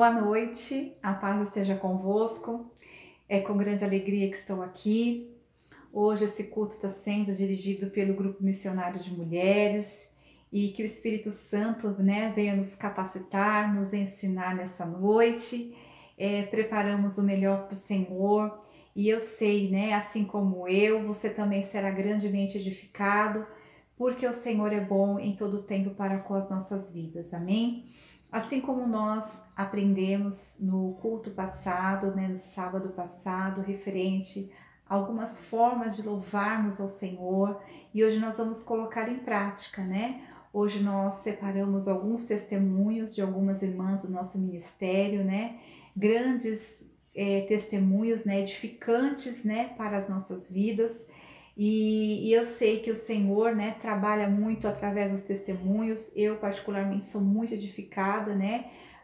Boa noite, a paz esteja convosco. É com grande alegria que estou aqui. Hoje esse culto está sendo dirigido pelo Grupo Missionário de Mulheres e que o Espírito Santo, venha nos capacitar, nos ensinar nessa noite. Preparamos o melhor para o Senhor e eu sei, assim como eu, você também será grandemente edificado, porque o Senhor é bom em todo tempo para com as nossas vidas. Amém? Assim como nós aprendemos no culto passado, no sábado passado, referente a algumas formas de louvarmos ao Senhor, e hoje nós vamos colocar em prática, Hoje nós separamos alguns testemunhos de algumas irmãs do nosso ministério, Grandes testemunhos, edificantes, para as nossas vidas. E eu sei que o Senhor, trabalha muito através dos testemunhos. Eu particularmente sou muito edificada,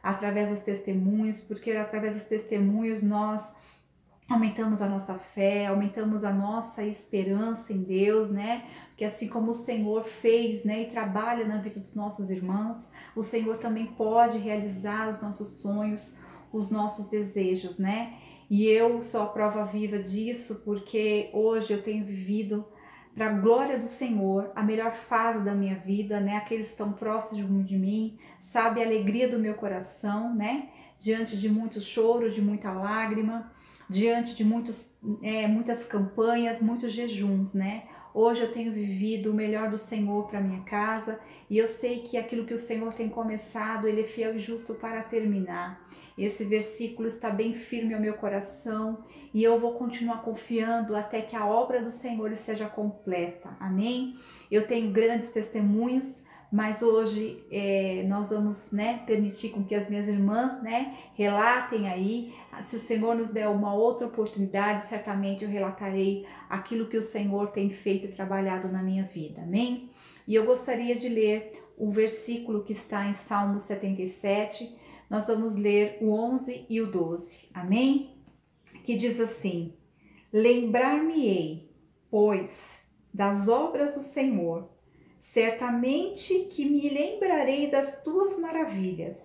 através dos testemunhos, porque através dos testemunhos nós aumentamos a nossa fé, aumentamos a nossa esperança em Deus, Porque assim como o Senhor fez, e trabalha na vida dos nossos irmãos, o Senhor também pode realizar os nossos sonhos, os nossos desejos, E eu sou a prova viva disso, porque hoje eu tenho vivido, para a glória do Senhor, a melhor fase da minha vida, Aqueles que estão próximos de mim, sabe a alegria do meu coração, Diante de muitos choros, de muita lágrima, diante de muitas campanhas, muitos jejuns, Hoje eu tenho vivido o melhor do Senhor para minha casa e eu sei que aquilo que o Senhor tem começado, Ele é fiel e justo para terminar. Esse versículo está bem firme ao meu coração e eu vou continuar confiando até que a obra do Senhor seja completa. Amém? Eu tenho grandes testemunhos, mas hoje nós vamos permitir com que as minhas irmãs relatem aí. Se o Senhor nos der uma outra oportunidade, certamente eu relatarei aquilo que o Senhor tem feito e trabalhado na minha vida. Amém? E eu gostaria de ler o versículo que está em Salmo 77. Nós vamos ler o 11 e o 12. Amém? Que diz assim: Lembrar-me-ei, pois, das obras do Senhor, certamente que me lembrarei das tuas maravilhas.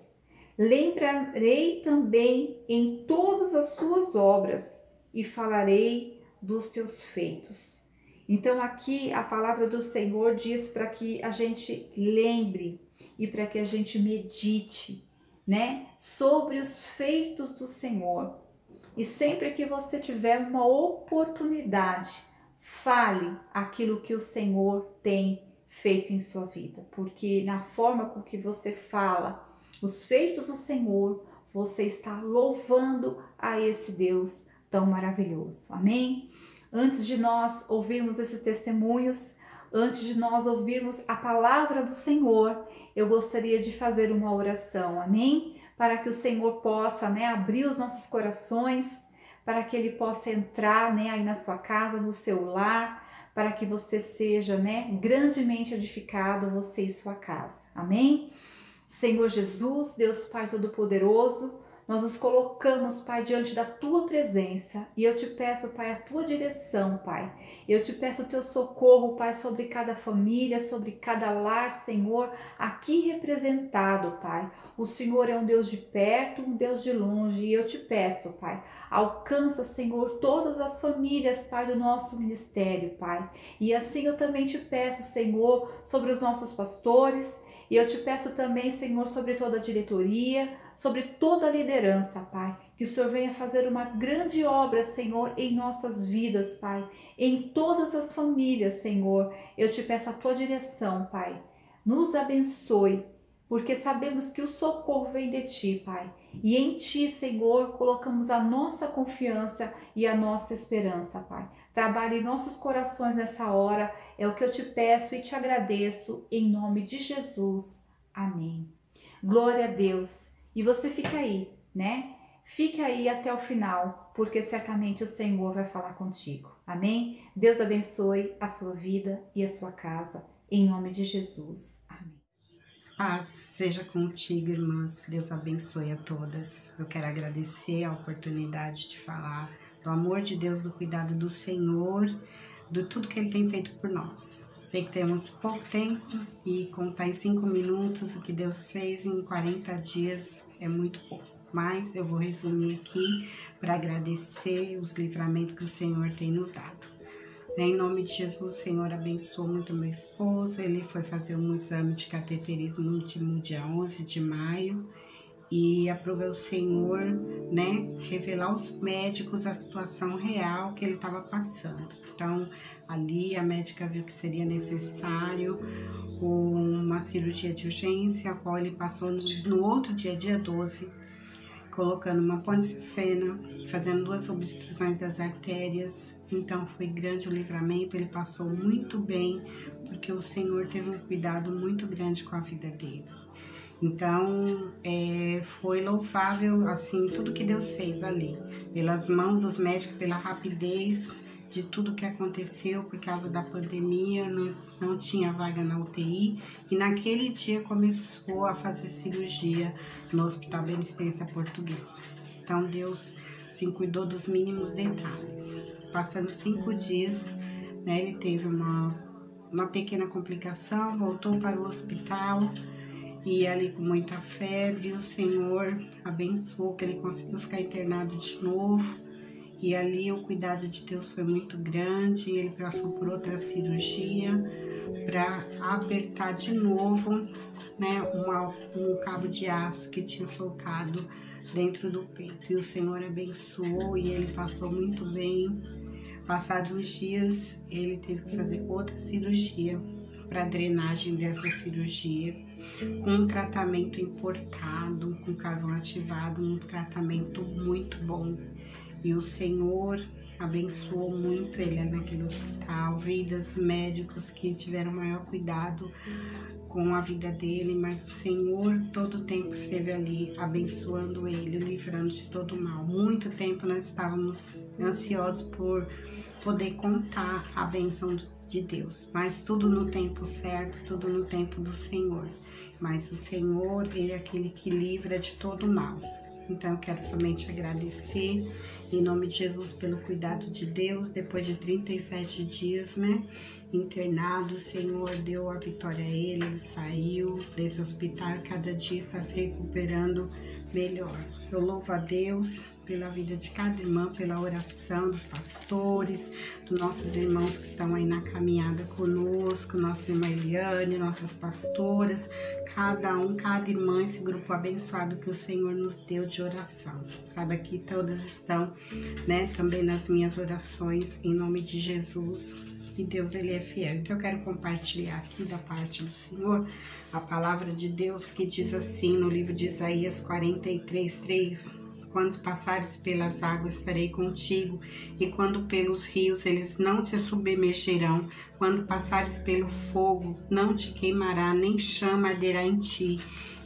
Lembrarei também em todas as suas obras e falarei dos teus feitos. Então aqui a palavra do Senhor diz para que a gente lembre e para que a gente medite, sobre os feitos do Senhor. E sempre que você tiver uma oportunidade, fale aquilo que o Senhor tem feito em sua vida, porque na forma com que você fala os feitos do Senhor, você está louvando a esse Deus tão maravilhoso. Amém? Antes de nós ouvirmos esses testemunhos, antes de nós ouvirmos a palavra do Senhor, eu gostaria de fazer uma oração. Amém? Para que o Senhor possa, abrir os nossos corações, para que Ele possa entrar, aí na sua casa, no seu lar, para que você seja, grandemente edificado, você e sua casa. Amém? Senhor Jesus, Deus Pai Todo-Poderoso, nós nos colocamos, Pai, diante da Tua presença e eu te peço, Pai, a Tua direção, Pai. Eu te peço o Teu socorro, Pai, sobre cada família, sobre cada lar, Senhor, aqui representado, Pai. O Senhor é um Deus de perto, um Deus de longe e eu te peço, Pai, alcança, Senhor, todas as famílias, Pai, do nosso ministério, Pai. E assim eu também te peço, Senhor, sobre os nossos pastores. E eu te peço também, Senhor, sobre toda a diretoria, sobre toda a liderança, Pai, que o Senhor venha fazer uma grande obra, Senhor, em nossas vidas, Pai, em todas as famílias, Senhor. Eu te peço a tua direção, Pai. Nos abençoe, porque sabemos que o socorro vem de ti, Pai. E em ti, Senhor, colocamos a nossa confiança e a nossa esperança, Pai. Trabalhe em nossos corações nessa hora, é o que eu te peço e te agradeço, em nome de Jesus. Amém. Glória a Deus. E você fica aí, Fica aí até o final, porque certamente o Senhor vai falar contigo. Amém? Deus abençoe a sua vida e a sua casa, em nome de Jesus. Amém. Paz seja contigo, irmãs. Deus abençoe a todas. Eu quero agradecer a oportunidade de falar do amor de Deus, do cuidado do Senhor, de tudo que Ele tem feito por nós. Sei que temos pouco tempo e contar em 5 minutos o que Deus fez em 40 dias é muito pouco. mas eu vou resumir aqui para agradecer os livramentos que o Senhor tem nos dado. Em nome de Jesus, o Senhor abençoou muito meu esposo. Ele foi fazer um exame de cateterismo no último dia 11 de maio. E aprove o Senhor, né, revelar aos médicos a situação real que ele estava passando. Então, ali a médica viu que seria necessário uma cirurgia de urgência, a qual ele passou no outro dia, dia 12, colocando uma ponte-safena, fazendo 2 obstruções das artérias. Então foi grande o livramento, ele passou muito bem, porque o Senhor teve um cuidado muito grande com a vida dele. Então, foi louvável, assim, tudo que Deus fez ali, pelas mãos dos médicos, pela rapidez de tudo que aconteceu por causa da pandemia, não tinha vaga na UTI, e naquele dia começou a fazer cirurgia no Hospital Beneficência Portuguesa. Então, Deus, assim, cuidou dos mínimos detalhes. Passando 5 dias, né, ele teve uma pequena complicação, voltou para o hospital, e ali com muita febre, o Senhor abençoou que ele conseguiu ficar internado de novo. E ali o cuidado de Deus foi muito grande, ele passou por outra cirurgia para apertar de novo, né, um cabo de aço que tinha soltado dentro do peito. E o Senhor abençoou e ele passou muito bem. Passados uns dias, ele teve que fazer outra cirurgia para drenagem dessa cirurgia, com um tratamento importado, com carvão ativado, um tratamento muito bom. E o Senhor abençoou muito ele naquele hospital, vidas médicos que tiveram maior cuidado com a vida dele, mas o Senhor todo o tempo esteve ali abençoando ele, livrando de todo mal. Muito tempo nós estávamos ansiosos por poder contar a bênção de Deus, mas tudo no tempo certo, tudo no tempo do Senhor. Mas o Senhor, ele é aquele que livra de todo mal. Então eu quero somente agradecer em nome de Jesus pelo cuidado de Deus. Depois de 37 dias, né, internado, o Senhor deu a vitória a ele saiu desse hospital e cada dia está se recuperando melhor. Eu louvo a Deus pela vida de cada irmã, pela oração dos pastores, dos nossos irmãos que estão aí na caminhada conosco, nossa irmã Eliane, nossas pastoras, cada irmã, esse grupo abençoado que o Senhor nos deu de oração. Sabe, aqui todas estão, né, também nas minhas orações, em nome de Jesus. E Deus, ele é fiel. Então eu quero compartilhar aqui da parte do Senhor a palavra de Deus que diz assim no livro de Isaías 43:3. Quando passares pelas águas, estarei contigo, e quando pelos rios, eles não te submergerão. Quando passares pelo fogo, não te queimará, nem chama arderá em ti.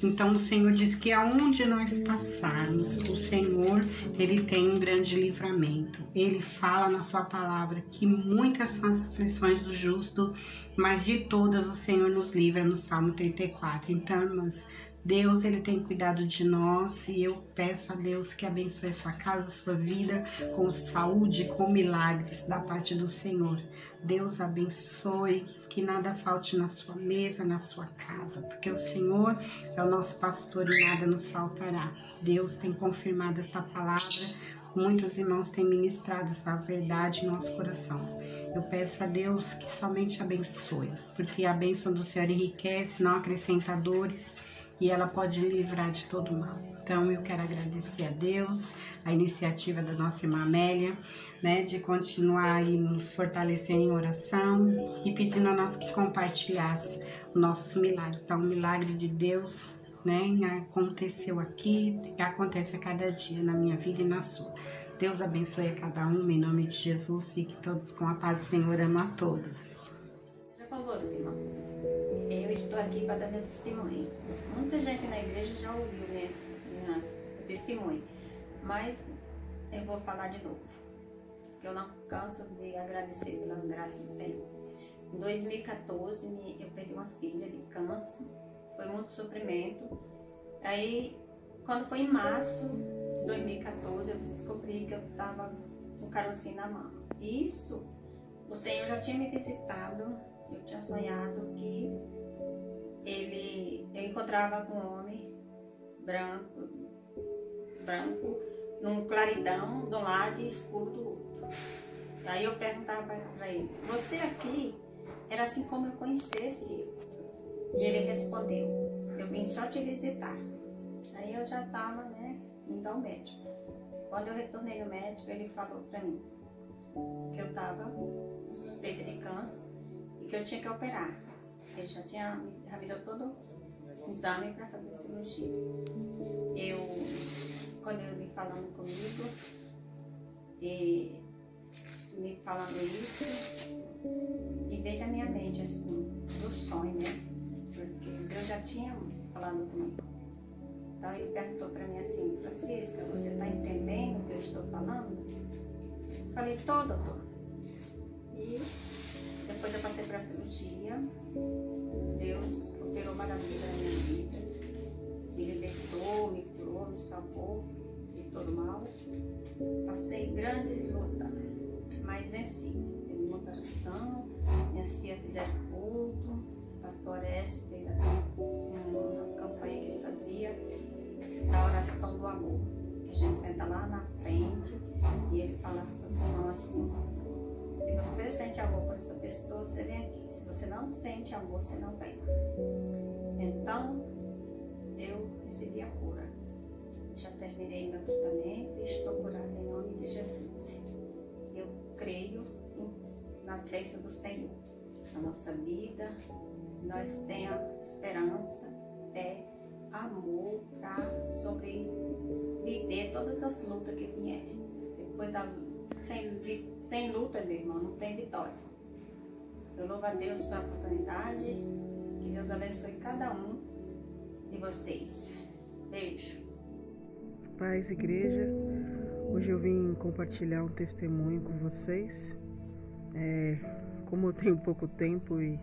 Então o Senhor diz que aonde nós passarmos, o Senhor, ele tem um grande livramento. Ele fala na sua palavra que muitas são as aflições do justo, mas de todas o Senhor nos livra, no Salmo 34. Então, irmãs, Deus, ele tem cuidado de nós, e eu peço a Deus que abençoe a sua casa, a sua vida, com saúde, com milagres da parte do Senhor. Deus abençoe, que nada falte na sua mesa, na sua casa, porque o Senhor é o nosso pastor e nada nos faltará. Deus tem confirmado esta palavra, muitos irmãos têm ministrado essa verdade em nosso coração. Eu peço a Deus que somente abençoe, porque a bênção do Senhor enriquece, não acrescenta dores, e ela pode livrar de todo mal. Então eu quero agradecer a Deus, a iniciativa da nossa irmã Amélia, né, de continuar aí nos fortalecendo em oração e pedindo a nós que compartilhasse os nossos milagres. Então o milagre de Deus, né, aconteceu aqui e acontece a cada dia na minha vida e na sua. Deus abençoe a cada um, em nome de Jesus, fiquem todos com a paz do Senhor, amo a todos. Já falou, irmão? Eu estou aqui para dar meu testemunho. Muita gente na igreja já ouviu meu testemunho, mas eu vou falar de novo, porque eu não canso de agradecer pelas graças do Senhor. Em 2014, eu perdi uma filha de câncer, foi muito sofrimento. Aí, quando foi em março de 2014, eu descobri que eu estava com carocinho na mão. Isso, o Senhor já tinha me visitado, eu tinha sonhado que eu encontrava com um homem branco, branco, num claridão de um lado e escuro do outro. Aí eu perguntava para ele, você aqui era assim como eu conhecesse ele? E ele respondeu, eu vim só te visitar. Aí eu já estava, né, indo ao médico. Quando eu retornei no médico, ele falou para mim que eu estava com suspeita de câncer e que eu tinha que operar. Ele já me deu todo o exame para fazer cirurgia. Quando ele falando comigo, e me falando isso, e veio da minha mente assim, do sonho, né? Porque Deus já tinha falado comigo. Então ele perguntou para mim assim, Francisca, você está entendendo o que eu estou falando? Eu falei, tô, doutor. E depois eu passei para a cirurgia, Deus operou maravilha na minha vida, me libertou, me curou, me salvou de todo mal. Passei grandes lutas, mas venci. Teve muita oração, minha tia fizeram culto, o pastor S fez uma campanha que ele fazia, da oração do amor. A gente senta lá na frente e ele falava para os irmãos assim, se você sente amor por essa pessoa, você vem aqui. Se você não sente amor, você não vem. Então, eu recebi a cura. Já terminei meu tratamento e estou curada em nome de Jesus. Eu creio nas bênçãos do Senhor. Na nossa vida, nós temos esperança, fé, amor para sobreviver todas as lutas que vierem. Depois sem luta, meu irmão, não tem vitória. Eu louvo a Deus pela oportunidade. Que Deus abençoe cada um de vocês. Beijo. Paz, igreja. Hoje eu vim compartilhar um testemunho com vocês. Como eu tenho pouco tempo e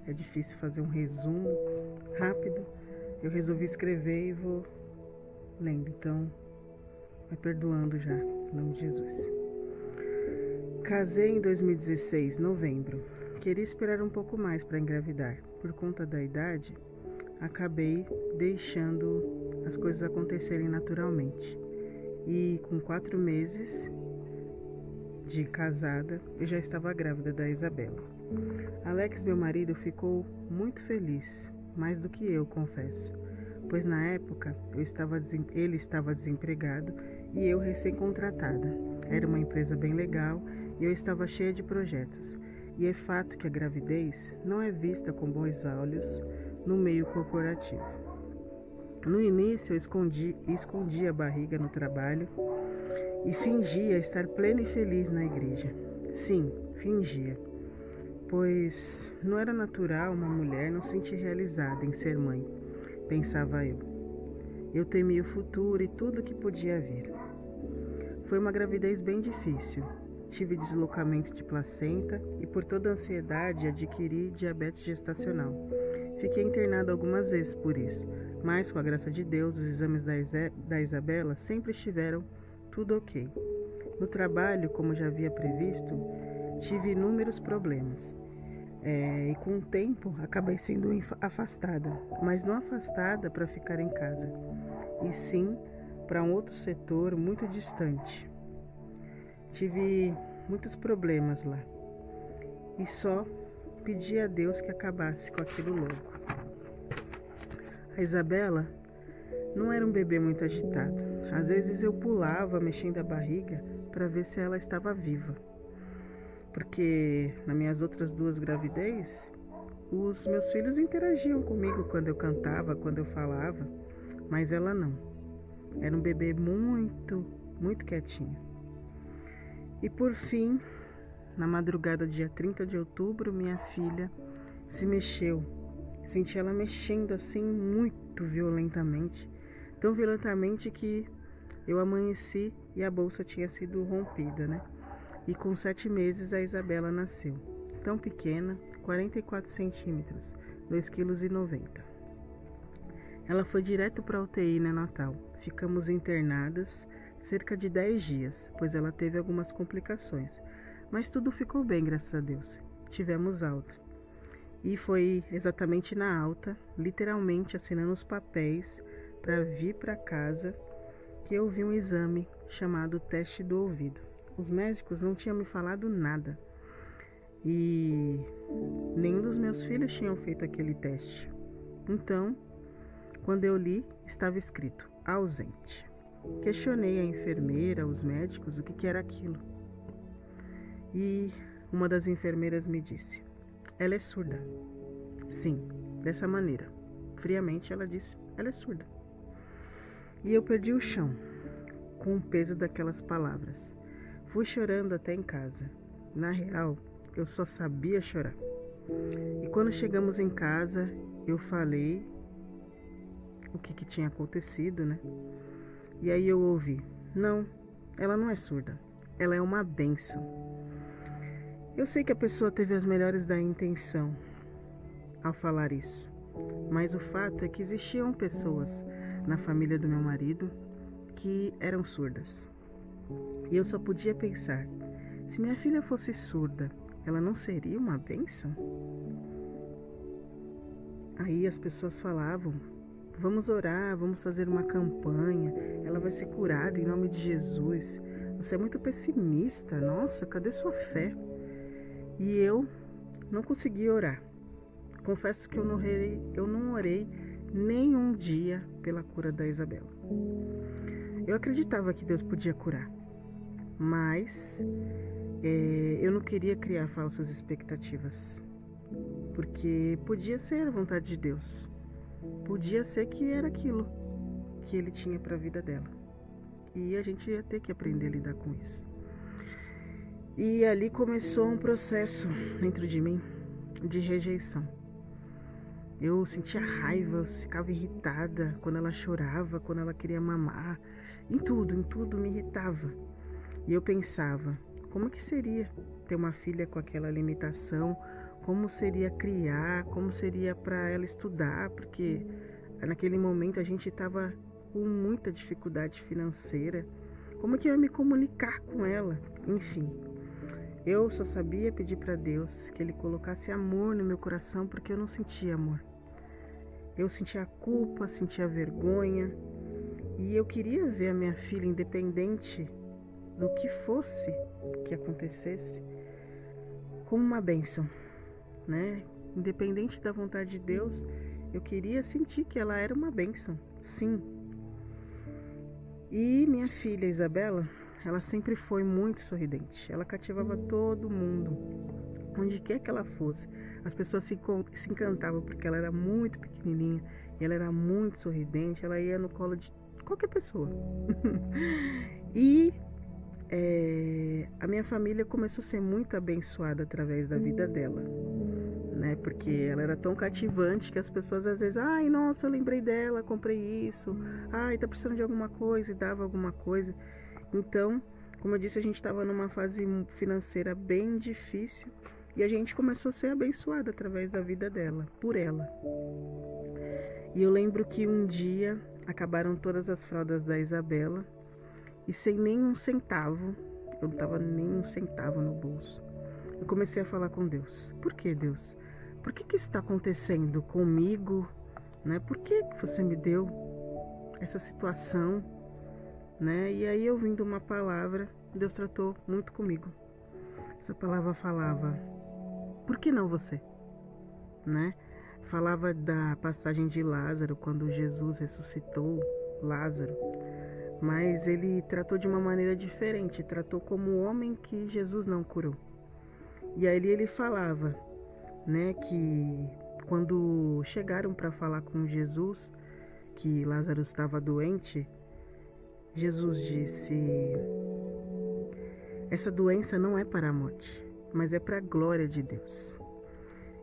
é difícil fazer um resumo rápido, eu resolvi escrever e vou lendo. Então, me perdoando já, em nome de Jesus. Casei em 2016, novembro. Queria esperar um pouco mais para engravidar. Por conta da idade, acabei deixando as coisas acontecerem naturalmente. E com 4 meses de casada, eu já estava grávida da Isabela. Alex, meu marido, ficou muito feliz, mais do que eu, confesso, pois na época ele estava desempregado e eu recém-contratada. Era uma empresa bem legal e eu estava cheia de projetos. E é fato que a gravidez não é vista com bons olhos no meio corporativo. No início eu escondi a barriga no trabalho e fingia estar plena e feliz na igreja. Sim, fingia, pois não era natural uma mulher não se sentir realizada em ser mãe, pensava eu. Eu temia o futuro e tudo que podia vir. Foi uma gravidez bem difícil. Tive deslocamento de placenta e por toda a ansiedade adquiri diabetes gestacional. Fiquei internada algumas vezes por isso, mas com a graça de Deus, os exames da Isabela sempre estiveram tudo ok. No trabalho, como já havia previsto, tive inúmeros problemas. E com o tempo acabei sendo afastada, mas não afastada para ficar em casa, e sim para um outro setor muito distante. Tive muitos problemas lá e só pedi a Deus que acabasse com aquilo logo. A Isabela não era um bebê muito agitado. Às vezes eu pulava mexendo a barriga para ver se ela estava viva, porque nas minhas outras 2 gravidez os meus filhos interagiam comigo quando eu cantava, quando eu falava, mas ela não. Era um bebê muito, muito quietinho. E por fim, na madrugada do dia 30 de outubro, minha filha se mexeu. Senti ela mexendo assim muito violentamente, tão violentamente que eu amanheci e a bolsa tinha sido rompida, né? E com 7 meses a Isabela nasceu. Tão pequena, 44 centímetros, 2,90 kg. Ela foi direto para a UTI neonatal. Ficamos internadas cerca de 10 dias, pois ela teve algumas complicações. Mas tudo ficou bem, graças a Deus. Tivemos alta. E foi exatamente na alta, literalmente assinando os papéis para vir para casa, que eu vi um exame chamado teste do ouvido. Os médicos não tinham me falado nada e nenhum dos meus filhos tinham feito aquele teste. Então, quando eu li, estava escrito ausente. Questionei a enfermeira, os médicos, o que era aquilo. E uma das enfermeiras me disse: ela é surda. Sim, dessa maneira. Friamente ela disse: ela é surda. E eu perdi o chão com o peso daquelas palavras. Fui chorando até em casa. Na real, eu só sabia chorar. E quando chegamos em casa, eu falei o que tinha acontecido, né? E aí eu ouvi: não, ela não é surda, ela é uma bênção. Eu sei que a pessoa teve as melhores da intenção ao falar isso, mas o fato é que existiam pessoas na família do meu marido que eram surdas. E eu só podia pensar: se minha filha fosse surda, ela não seria uma bênção? Aí as pessoas falavam: vamos orar, vamos fazer uma campanha, ela vai ser curada em nome de Jesus. Você é muito pessimista, nossa, cadê sua fé? E eu não consegui orar. Confesso que eu não orei nem um dia pela cura da Isabela. Eu acreditava que Deus podia curar, mas eu não queria criar falsas expectativas, porque podia ser a vontade de Deus. Podia ser que era aquilo que ele tinha para a vida dela. E a gente ia ter que aprender a lidar com isso. E ali começou um processo dentro de mim de rejeição. Eu sentia raiva, eu ficava irritada quando ela chorava, quando ela queria mamar. Em tudo me irritava. E eu pensava: como que seria ter uma filha com aquela limitação? Como seria criar, como seria para ela estudar, porque naquele momento a gente estava com muita dificuldade financeira. Como que eu ia me comunicar com ela? Enfim, eu só sabia pedir para Deus que Ele colocasse amor no meu coração, porque eu não sentia amor. Eu sentia culpa, sentia vergonha, e eu queria ver a minha filha, independente do que fosse que acontecesse, como uma bênção. Né? Independente da vontade de Deus, eu queria sentir que ela era uma bênção, sim. E minha filha Isabela, ela sempre foi muito sorridente. Ela cativava todo mundo, onde quer que ela fosse. As pessoas se encantavam porque ela era muito pequenininha e ela era muito sorridente. Ela ia no colo de qualquer pessoa. E a minha família começou a ser muito abençoada através da vida dela, né? Porque ela era tão cativante que as pessoas às vezes: ai, nossa, eu lembrei dela, comprei isso, ai, tá precisando de alguma coisa, e dava alguma coisa. Então, como eu disse, a gente estava numa fase financeira bem difícil e a gente começou a ser abençoada através da vida dela, por ela. E eu lembro que um dia acabaram todas as fraldas da Isabela e sem nenhum centavo, eu não tava nem um centavo no bolso, eu comecei a falar com Deus: por que, Deus? Por que isso está acontecendo comigo? Né? Por que você me deu essa situação? Né? E aí, ouvindo uma palavra, Deus tratou muito comigo. Essa palavra falava: por que não você? Né? Falava da passagem de Lázaro, quando Jesus ressuscitou Lázaro. Mas ele tratou de uma maneira diferente, tratou como um homem que Jesus não curou. E aí ele falava, né, que quando chegaram para falar com Jesus que Lázaro estava doente, Jesus disse: essa doença não é para a morte, mas é para a glória de Deus.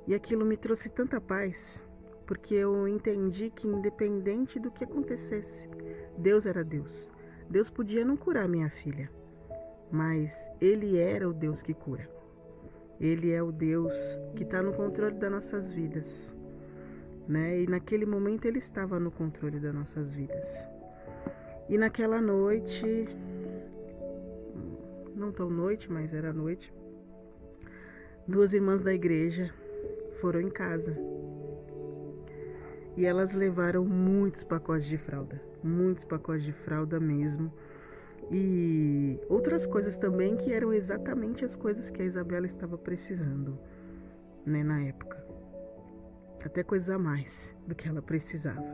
E aquilo me trouxe tanta paz, porque eu entendi que independente do que acontecesse, Deus era Deus. Deus podia não curar minha filha, mas Ele era o Deus que cura. Ele é o Deus que está no controle das nossas vidas, né? E naquele momento Ele estava no controle das nossas vidas. E naquela noite, não tão noite, mas era noite, 2 irmãs da igreja foram em casa. E elas levaram muitos pacotes de fralda mesmo. E outras coisas também que eram exatamente as coisas que a Isabela estava precisando, né, na época. Até coisa a mais do que ela precisava.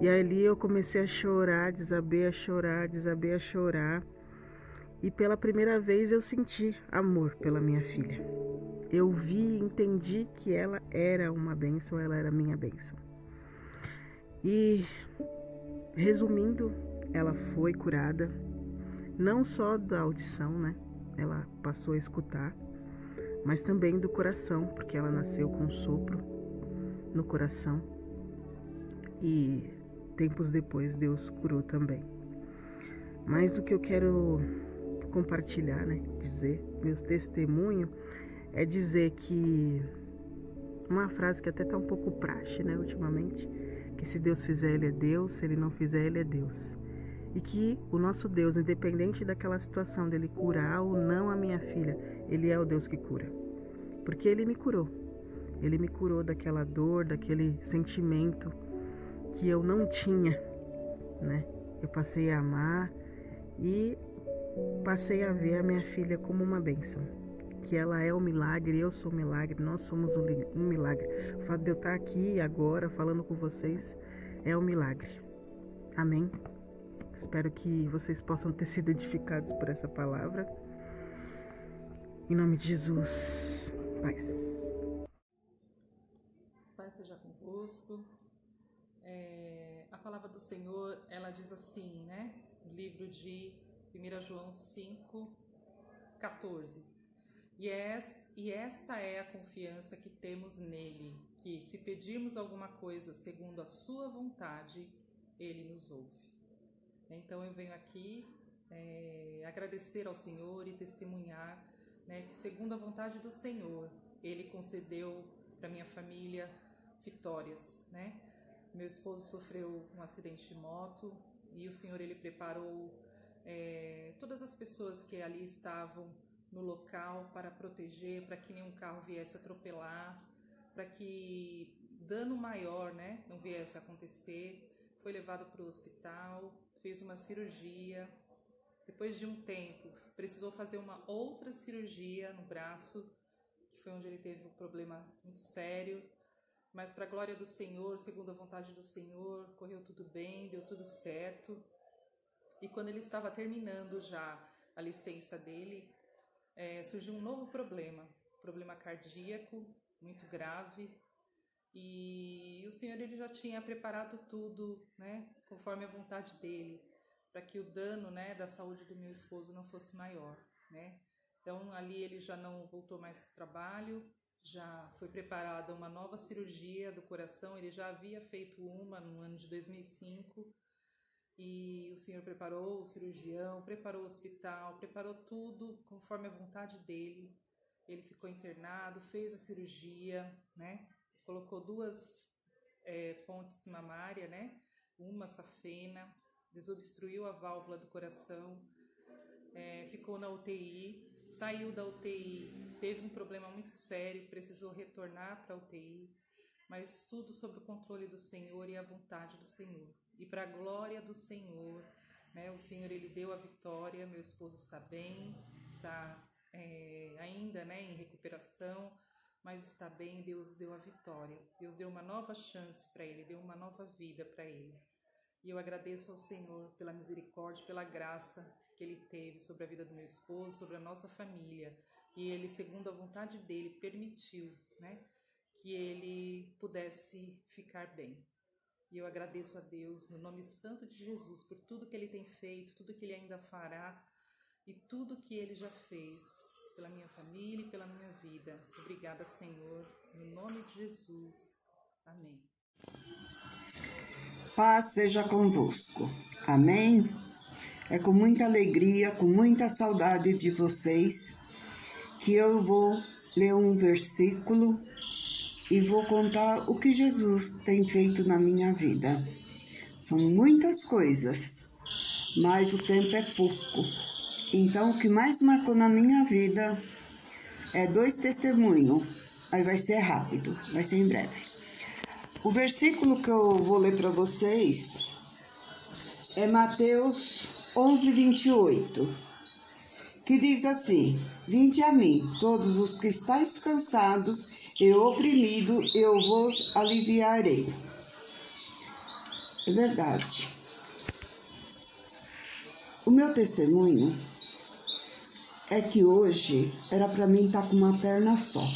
E ali eu comecei a chorar, desabei a chorar. E pela primeira vez eu senti amor pela minha filha. Eu vi e entendi que ela era uma bênção, ela era minha bênção. E, resumindo, ela foi curada, não só da audição, né? Ela passou a escutar, mas também do coração, porque ela nasceu com um sopro no coração. E tempos depois Deus curou também. Mas o que eu quero compartilhar, né? Dizer, meu testemunho, é dizer que uma frase que até tá um pouco praxe, né, ultimamente, que se Deus fizer, Ele é Deus, se Ele não fizer, Ele é Deus. E que o nosso Deus, independente daquela situação dele curar ou não a minha filha, Ele é o Deus que cura. Porque Ele me curou. Ele me curou daquela dor, daquele sentimento que eu não tinha, né? Eu passei a amar e passei a ver a minha filha como uma bênção. Que ela é um milagre, eu sou um milagre, nós somos um milagre. O fato de eu estar aqui agora falando com vocês é um milagre. Amém? Espero que vocês possam ter sido edificados por essa palavra. Em nome de Jesus, paz. Paz seja convosco. A palavra do Senhor, ela diz assim, né? No livro de 1 João 5:14. E esta é a confiança que temos nele, que se pedirmos alguma coisa segundo a sua vontade, ele nos ouve. Então eu venho aqui agradecer ao Senhor e testemunhar, né, que segundo a vontade do Senhor, ele concedeu para minha família vitórias, né? Meu esposo sofreu um acidente de moto e o Senhor, ele preparou todas as pessoas que ali estavam no local para proteger, para que nenhum carro viesse atropelar, para que dano maior, né, não viesse a acontecer. Foi levado para o hospital, fez uma cirurgia. Depois de um tempo, precisou fazer uma outra cirurgia no braço, que foi onde ele teve um problema muito sério. Mas para a glória do Senhor, segundo a vontade do Senhor, correu tudo bem, deu tudo certo. E quando ele estava terminando já a licença dele, surgiu um novo problema cardíaco, muito grave, e o Senhor, ele já tinha preparado tudo, né, conforme a vontade dele, para que o dano, né, da saúde do meu esposo não fosse maior, né. Então ali ele já não voltou mais para o trabalho, já foi preparada uma nova cirurgia do coração, ele já havia feito uma no ano de 2005, e o Senhor preparou o cirurgião, preparou o hospital, preparou tudo conforme a vontade dele. Ele ficou internado, fez a cirurgia, né? Colocou 2 pontes mamárias, né? Uma safena, desobstruiu a válvula do coração, ficou na UTI, saiu da UTI, teve um problema muito sério, precisou retornar para a UTI, mas tudo sob o controle do Senhor e a vontade do Senhor. E para a glória do Senhor, né, o Senhor, ele deu a vitória. Meu esposo está bem, está ainda, né, em recuperação, mas está bem. Deus deu a vitória, Deus deu uma nova chance para ele, deu uma nova vida para ele. E eu agradeço ao Senhor pela misericórdia, pela graça que ele teve sobre a vida do meu esposo, sobre a nossa família. E ele, segundo a vontade dele, permitiu, né, que ele pudesse ficar bem. E eu agradeço a Deus, no nome santo de Jesus, por tudo que ele tem feito, tudo que ele ainda fará e tudo que ele já fez pela minha família e pela minha vida. Obrigada, Senhor, no nome de Jesus. Amém. Paz seja convosco. Amém? É com muita alegria, com muita saudade de vocês, que eu vou ler um versículo e vou contar o que Jesus tem feito na minha vida. São muitas coisas, mas o tempo é pouco. Então, o que mais marcou na minha vida é 2 testemunhos. Aí vai ser rápido, vai ser em breve. O versículo que eu vou ler para vocês é Mateus 11, 28, que diz assim: Vinde a mim, todos os que estáis cansados e oprimidos, eu vos aliviarei. É verdade. O meu testemunho é que hoje era para mim estar com uma perna só,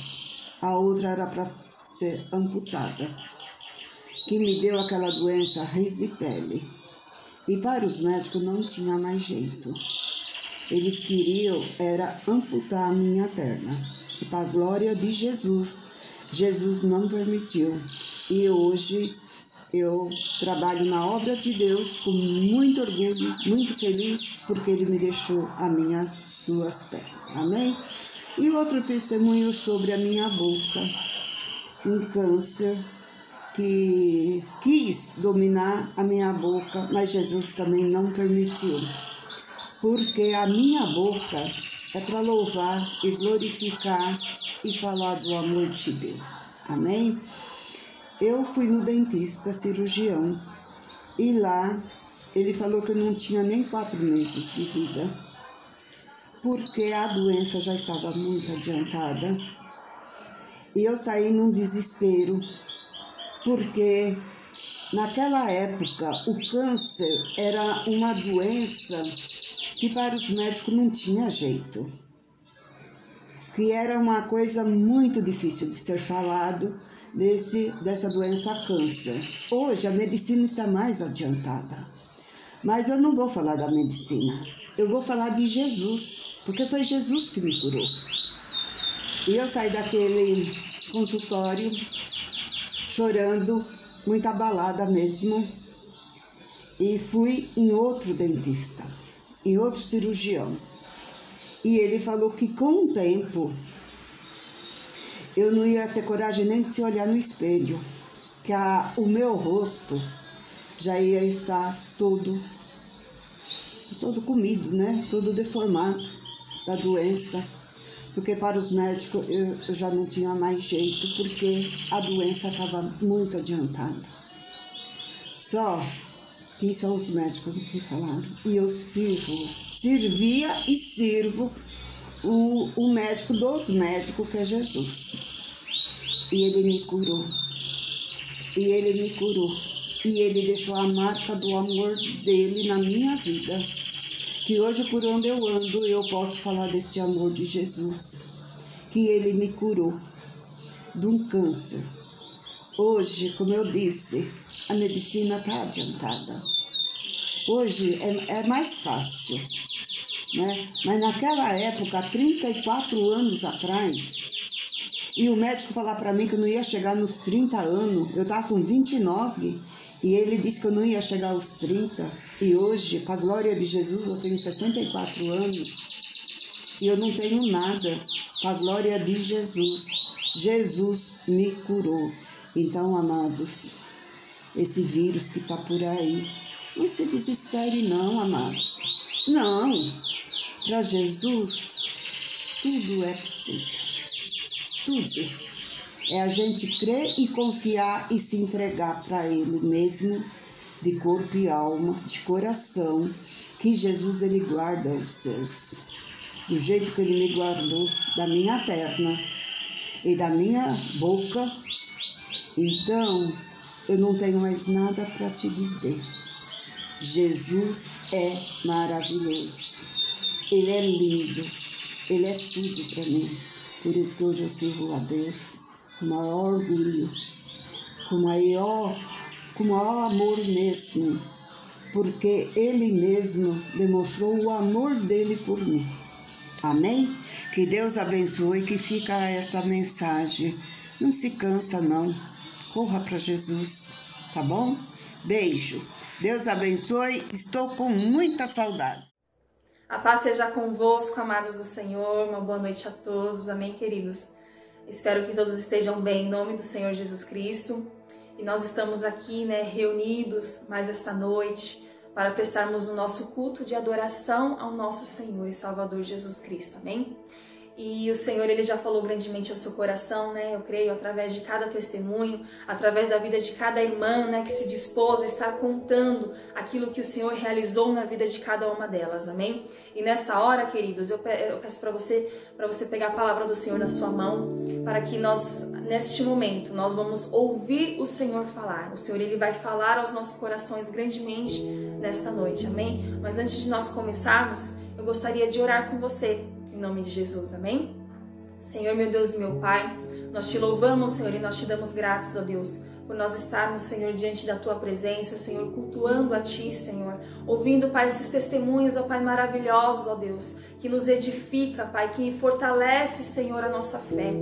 a outra era para ser amputada, que me deu aquela doença risipele. E para os médicos não tinha mais jeito. Eles queriam era amputar a minha perna. E para a glória de Jesus, Jesus não permitiu. E hoje eu trabalho na obra de Deus com muito orgulho, muito feliz, porque Ele me deixou as minhas duas pernas. Amém? E outro testemunho sobre a minha boca. Um câncer que quis dominar a minha boca, mas Jesus também não permitiu. Porque a minha boca é para louvar e glorificar e falar do amor de Deus. Amém? Eu fui no dentista, cirurgião, e lá ele falou que eu não tinha nem 4 meses de vida, porque a doença já estava muito adiantada. E eu saí num desespero, porque naquela época o câncer era uma doença que para os médicos não tinha jeito, que era uma coisa muito difícil de ser falado dessa doença câncer. Hoje a medicina está mais adiantada, mas eu não vou falar da medicina, eu vou falar de Jesus, porque foi Jesus que me curou. E eu saí daquele consultório chorando, muito abalada mesmo, e fui em outro dentista, em outro cirurgião. E ele falou que com o tempo eu não ia ter coragem nem de se olhar no espelho, que o meu rosto já ia estar todo comido, né? Todo deformado da doença. Porque para os médicos eu já não tinha mais jeito, porque a doença estava muito adiantada. Só que isso é os médicos que falaram. E eu servia e sirvo o médico dos médicos, que é Jesus. E ele me curou. E ele me curou. E ele deixou a marca do amor dele na minha vida. Que hoje, por onde eu ando, eu posso falar deste amor de Jesus, que Ele me curou de um câncer. Hoje, como eu disse, a medicina está adiantada. Hoje é mais fácil, né? Mas naquela época, 34 anos atrás, e o médico falar para mim que eu não ia chegar nos 30 anos, eu estava com 29, e ele disse que eu não ia chegar aos 30, e hoje, para a glória de Jesus, eu tenho 64 anos, e eu não tenho nada, para a glória de Jesus. Jesus me curou. Então, amados, esse vírus que está por aí, não se desespere não, amados. Não, para Jesus, tudo é possível. Tudo. É a gente crer e confiar e se entregar para Ele mesmo, de corpo e alma, de coração, que Jesus, Ele guarda os seus. Do jeito que Ele me guardou da minha perna e da minha boca, então eu não tenho mais nada para te dizer. Jesus é maravilhoso. Ele é lindo. Ele é tudo para mim. Por isso que hoje eu sirvo a Deus com o maior orgulho, com o maior amor mesmo, porque Ele mesmo demonstrou o amor dele por mim. Amém? Que Deus abençoe, que fica essa mensagem. Não se cansa não, corra para Jesus, tá bom? Beijo, Deus abençoe, estou com muita saudade. A paz seja convosco, amados do Senhor, uma boa noite a todos, amém, queridos? Espero que todos estejam bem, em nome do Senhor Jesus Cristo. E nós estamos aqui, reunidos mais essa noite para prestarmos o nosso culto de adoração ao nosso Senhor e Salvador Jesus Cristo, amém? E o Senhor, Ele já falou grandemente ao seu coração, né? Eu creio, através de cada testemunho, através da vida de cada irmã, né? Que se dispôs a estar contando aquilo que o Senhor realizou na vida de cada uma delas, amém? E nesta hora, queridos, eu peço para você pegar a palavra do Senhor na sua mão, para que nós, neste momento, nós vamos ouvir o Senhor falar. O Senhor, Ele vai falar aos nossos corações grandemente nesta noite, amém? Mas antes de nós começarmos, eu gostaria de orar com você, em nome de Jesus, amém? Senhor, meu Deus e meu Pai, nós te louvamos, Senhor, e nós te damos graças, ó Deus, por nós estarmos, Senhor, diante da Tua presença, Senhor, cultuando a Ti, Senhor, ouvindo, Pai, esses testemunhos, ó Pai, maravilhosos, ó Deus, que nos edifica, Pai, que fortalece, Senhor, a nossa fé,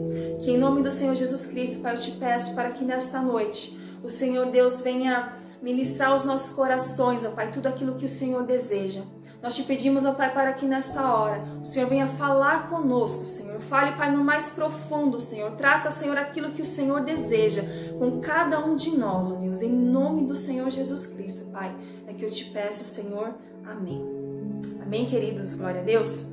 que em nome do Senhor Jesus Cristo, Pai, eu te peço para que nesta noite o Senhor Deus venha ministrar aos nossos corações, ó Pai, tudo aquilo que o Senhor deseja. Nós te pedimos, ó Pai, para que nesta hora o Senhor venha falar conosco, Senhor. Fale, Pai, no mais profundo, Senhor. Trata, Senhor, aquilo que o Senhor deseja com cada um de nós, ó Deus. Em nome do Senhor Jesus Cristo, Pai, é que eu te peço, Senhor. Amém. Amém, queridos? Glória a Deus.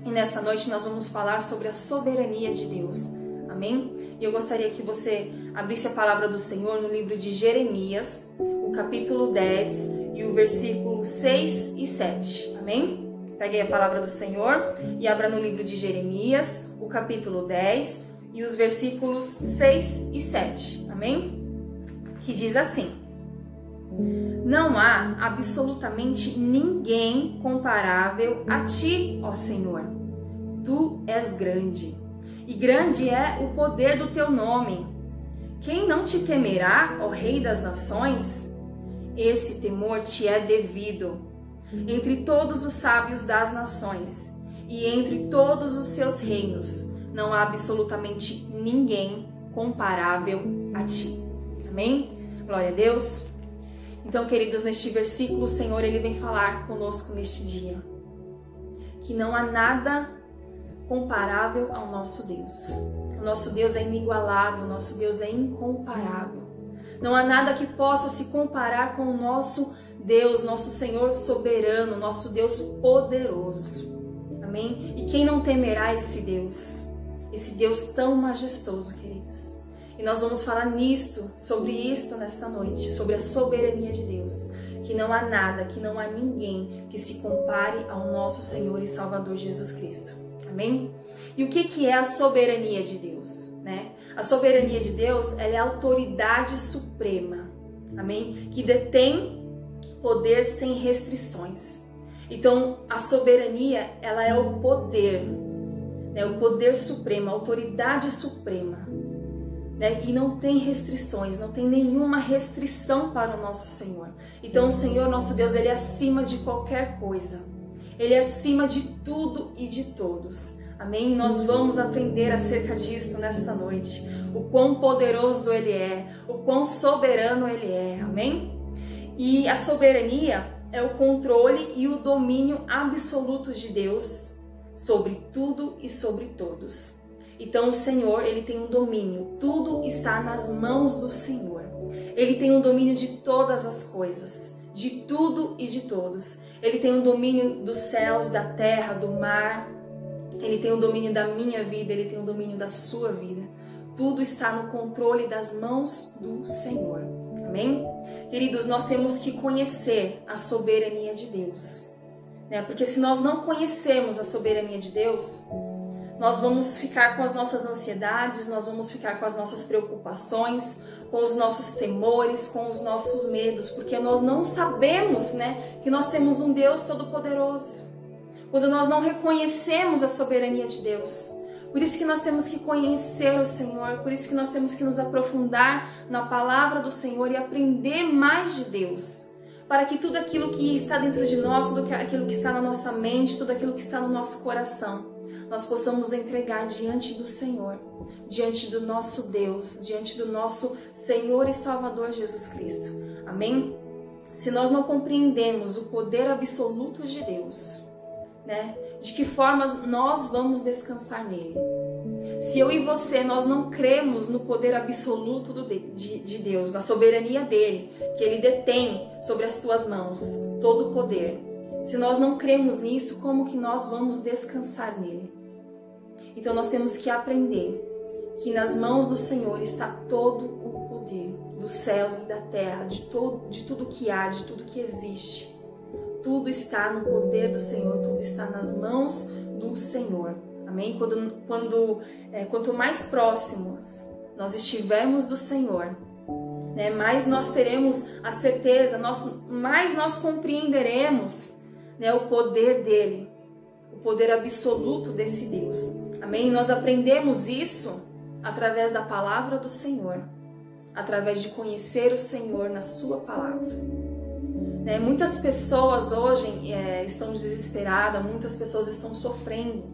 E nessa noite nós vamos falar sobre a soberania de Deus. Amém? E eu gostaria que você abrisse a palavra do Senhor no livro de Jeremias, o capítulo 10 e o versículo 6 e 7. Amém? Peguei a palavra do Senhor e abra no livro de Jeremias, o capítulo 10 e os versículos 6 e 7. Amém? Que diz assim: Não há absolutamente ninguém comparável a ti, ó Senhor. Tu és grande, e grande é o poder do teu nome. Quem não te temerá, ó Rei das Nações? Esse temor te é devido. Entre todos os sábios das nações e entre todos os seus reinos, não há absolutamente ninguém comparável a ti. Amém? Glória a Deus. Então, queridos, neste versículo, o Senhor, Ele vem falar conosco neste dia que não há nada comparável ao nosso Deus. O nosso Deus é inigualável, o nosso Deus é incomparável. Não há nada que possa se comparar com o nosso Deus, nosso Senhor soberano, nosso Deus poderoso. Amém? E quem não temerá esse Deus tão majestoso, queridos? E nós vamos falar sobre isto nesta noite, sobre a soberania de Deus. Que não há nada, que não há ninguém que se compare ao nosso Senhor e Salvador Jesus Cristo. Amém? E o que é a soberania de Deus? Né? A soberania de Deus, ela é a autoridade suprema, amém? Que detém poder sem restrições. Então, a soberania, ela é o poder, né? O poder supremo, a autoridade suprema, né? E não tem restrições, não tem nenhuma restrição para o nosso Senhor. Então, o Senhor, nosso Deus, Ele é acima de qualquer coisa. Ele é acima de tudo e de todos. Amém? E nós vamos aprender acerca disso nesta noite. O quão poderoso Ele é, o quão soberano Ele é. Amém? E a soberania é o controle e o domínio absoluto de Deus sobre tudo e sobre todos. Então o Senhor, Ele tem um domínio. Tudo está nas mãos do Senhor. Ele tem um domínio de todas as coisas, de tudo e de todos. Ele tem o domínio dos céus, da terra, do mar. Ele tem o domínio da minha vida, Ele tem o domínio da sua vida. Tudo está no controle das mãos do Senhor. Amém? Queridos, nós temos que conhecer a soberania de Deus, né? Porque se nós não conhecermos a soberania de Deus, nós vamos ficar com as nossas ansiedades, nós vamos ficar com as nossas preocupações, com os nossos temores, com os nossos medos, porque nós não sabemos, né, que nós temos um Deus todo-poderoso. Quando nós não reconhecemos a soberania de Deus. Por isso que nós temos que conhecer o Senhor, por isso que nós temos que nos aprofundar na palavra do Senhor e aprender mais de Deus, para que tudo aquilo que está dentro de nós, tudo aquilo que está na nossa mente, tudo aquilo que está no nosso coração, nós possamos entregar diante do Senhor, diante do nosso Deus, diante do nosso Senhor e Salvador Jesus Cristo. Amém? Se nós não compreendemos o poder absoluto de Deus, né? De que formas nós vamos descansar nele? Se eu e você, nós não cremos no poder absoluto de Deus, na soberania dele, que ele detém sobre as tuas mãos todo o poder. Se nós não cremos nisso, como que nós vamos descansar nele? Então nós temos que aprender que nas mãos do Senhor está todo o poder dos céus e da terra, de tudo que há, de tudo que existe. Tudo está no poder do Senhor, tudo está nas mãos do Senhor. Amém? Quanto mais próximos nós estivermos do Senhor, né, mais nós teremos a certeza, mais nós compreenderemos, né, o poder dele, o poder absoluto desse Deus. Amém? Nós aprendemos isso através da palavra do Senhor, através de conhecer o Senhor na sua palavra. Né? Muitas pessoas hoje estão desesperadas, muitas pessoas estão sofrendo,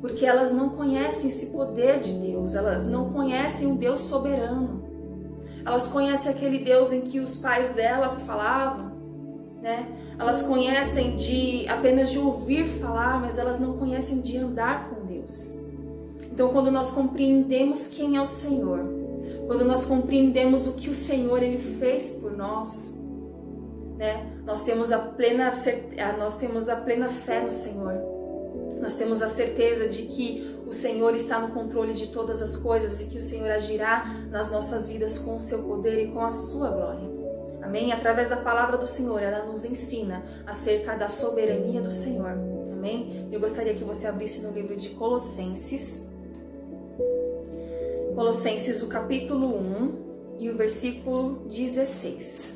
porque elas não conhecem esse poder de Deus, elas não conhecem o Deus soberano. Elas conhecem aquele Deus em que os pais delas falavam, né? Elas conhecem apenas de ouvir falar, mas elas não conhecem de andar com Deus. Então, quando nós compreendemos quem é o Senhor, quando nós compreendemos o que o Senhor ele fez por nós, né? Nós temos a plena fé no Senhor. Nós temos a certeza de que o Senhor está no controle de todas as coisas e que o Senhor agirá nas nossas vidas com o seu poder e com a sua glória. Amém? Através da palavra do Senhor, ela nos ensina acerca da soberania do Senhor. Amém? Eu gostaria que você abrisse no livro de Colossenses. Colossenses, o capítulo 1 e o versículo 16.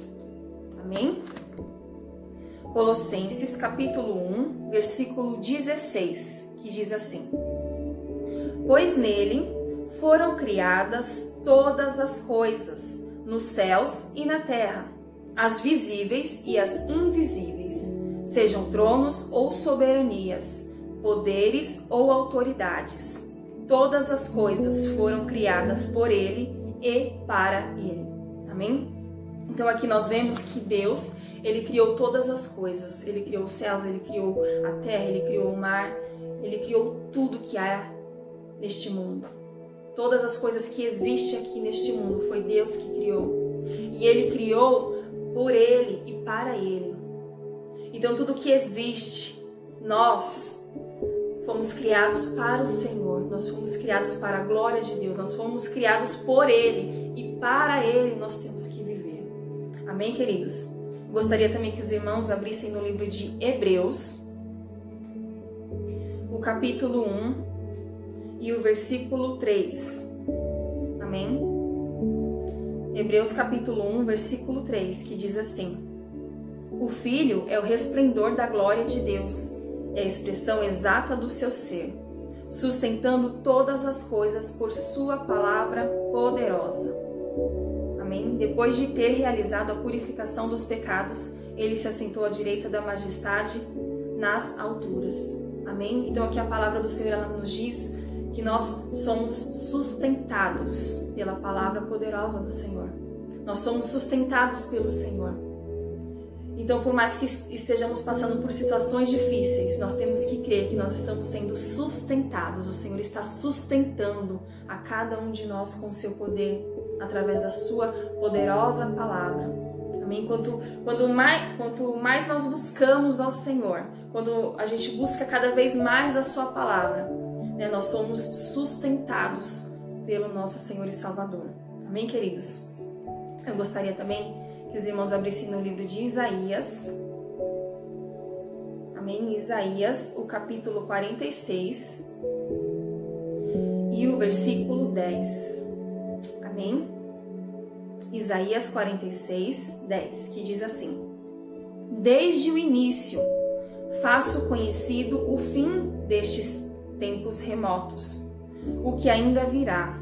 Amém? Colossenses, capítulo 1, versículo 16, que diz assim: Pois nele foram criadas todas as coisas, nos céus e na terra, as visíveis e as invisíveis, sejam tronos ou soberanias, poderes ou autoridades. Todas as coisas foram criadas por ele e para ele. Amém? Então aqui nós vemos que Deus, ele criou todas as coisas. Ele criou os céus, ele criou a terra, ele criou o mar, ele criou tudo que há neste mundo. Todas as coisas que existem aqui neste mundo foi Deus que criou. E ele criou por ele e para ele. Então tudo que existe, nós fomos criados para o Senhor, nós fomos criados para a glória de Deus, nós fomos criados por ele e para ele nós temos que viver. Amém, queridos? Gostaria também que os irmãos abrissem no livro de Hebreus, o capítulo 1 e o versículo 3. Amém? Hebreus capítulo 1, versículo 3, que diz assim: O Filho é o resplendor da glória de Deus, é a expressão exata do seu ser, sustentando todas as coisas por sua palavra poderosa. Amém? Depois de ter realizado a purificação dos pecados, ele se assentou à direita da majestade nas alturas. Amém? Então aqui a palavra do Senhor ela nos diz que nós somos sustentados pela palavra poderosa do Senhor. Nós somos sustentados pelo Senhor. Então, por mais que estejamos passando por situações difíceis, nós temos que crer que nós estamos sendo sustentados. O Senhor está sustentando a cada um de nós com o seu poder, através da sua poderosa palavra. Amém? Quanto mais nós buscamos ao Senhor, quando a gente busca cada vez mais da sua palavra, né, nós somos sustentados pelo nosso Senhor e Salvador. Amém, queridos? Eu gostaria também que os irmãos abrissem no livro de Isaías. Amém? Isaías, o capítulo 46 e o versículo 10. Amém? Isaías 46, 10, que diz assim: Desde o início faço conhecido o fim destes tempos remotos, o que ainda virá.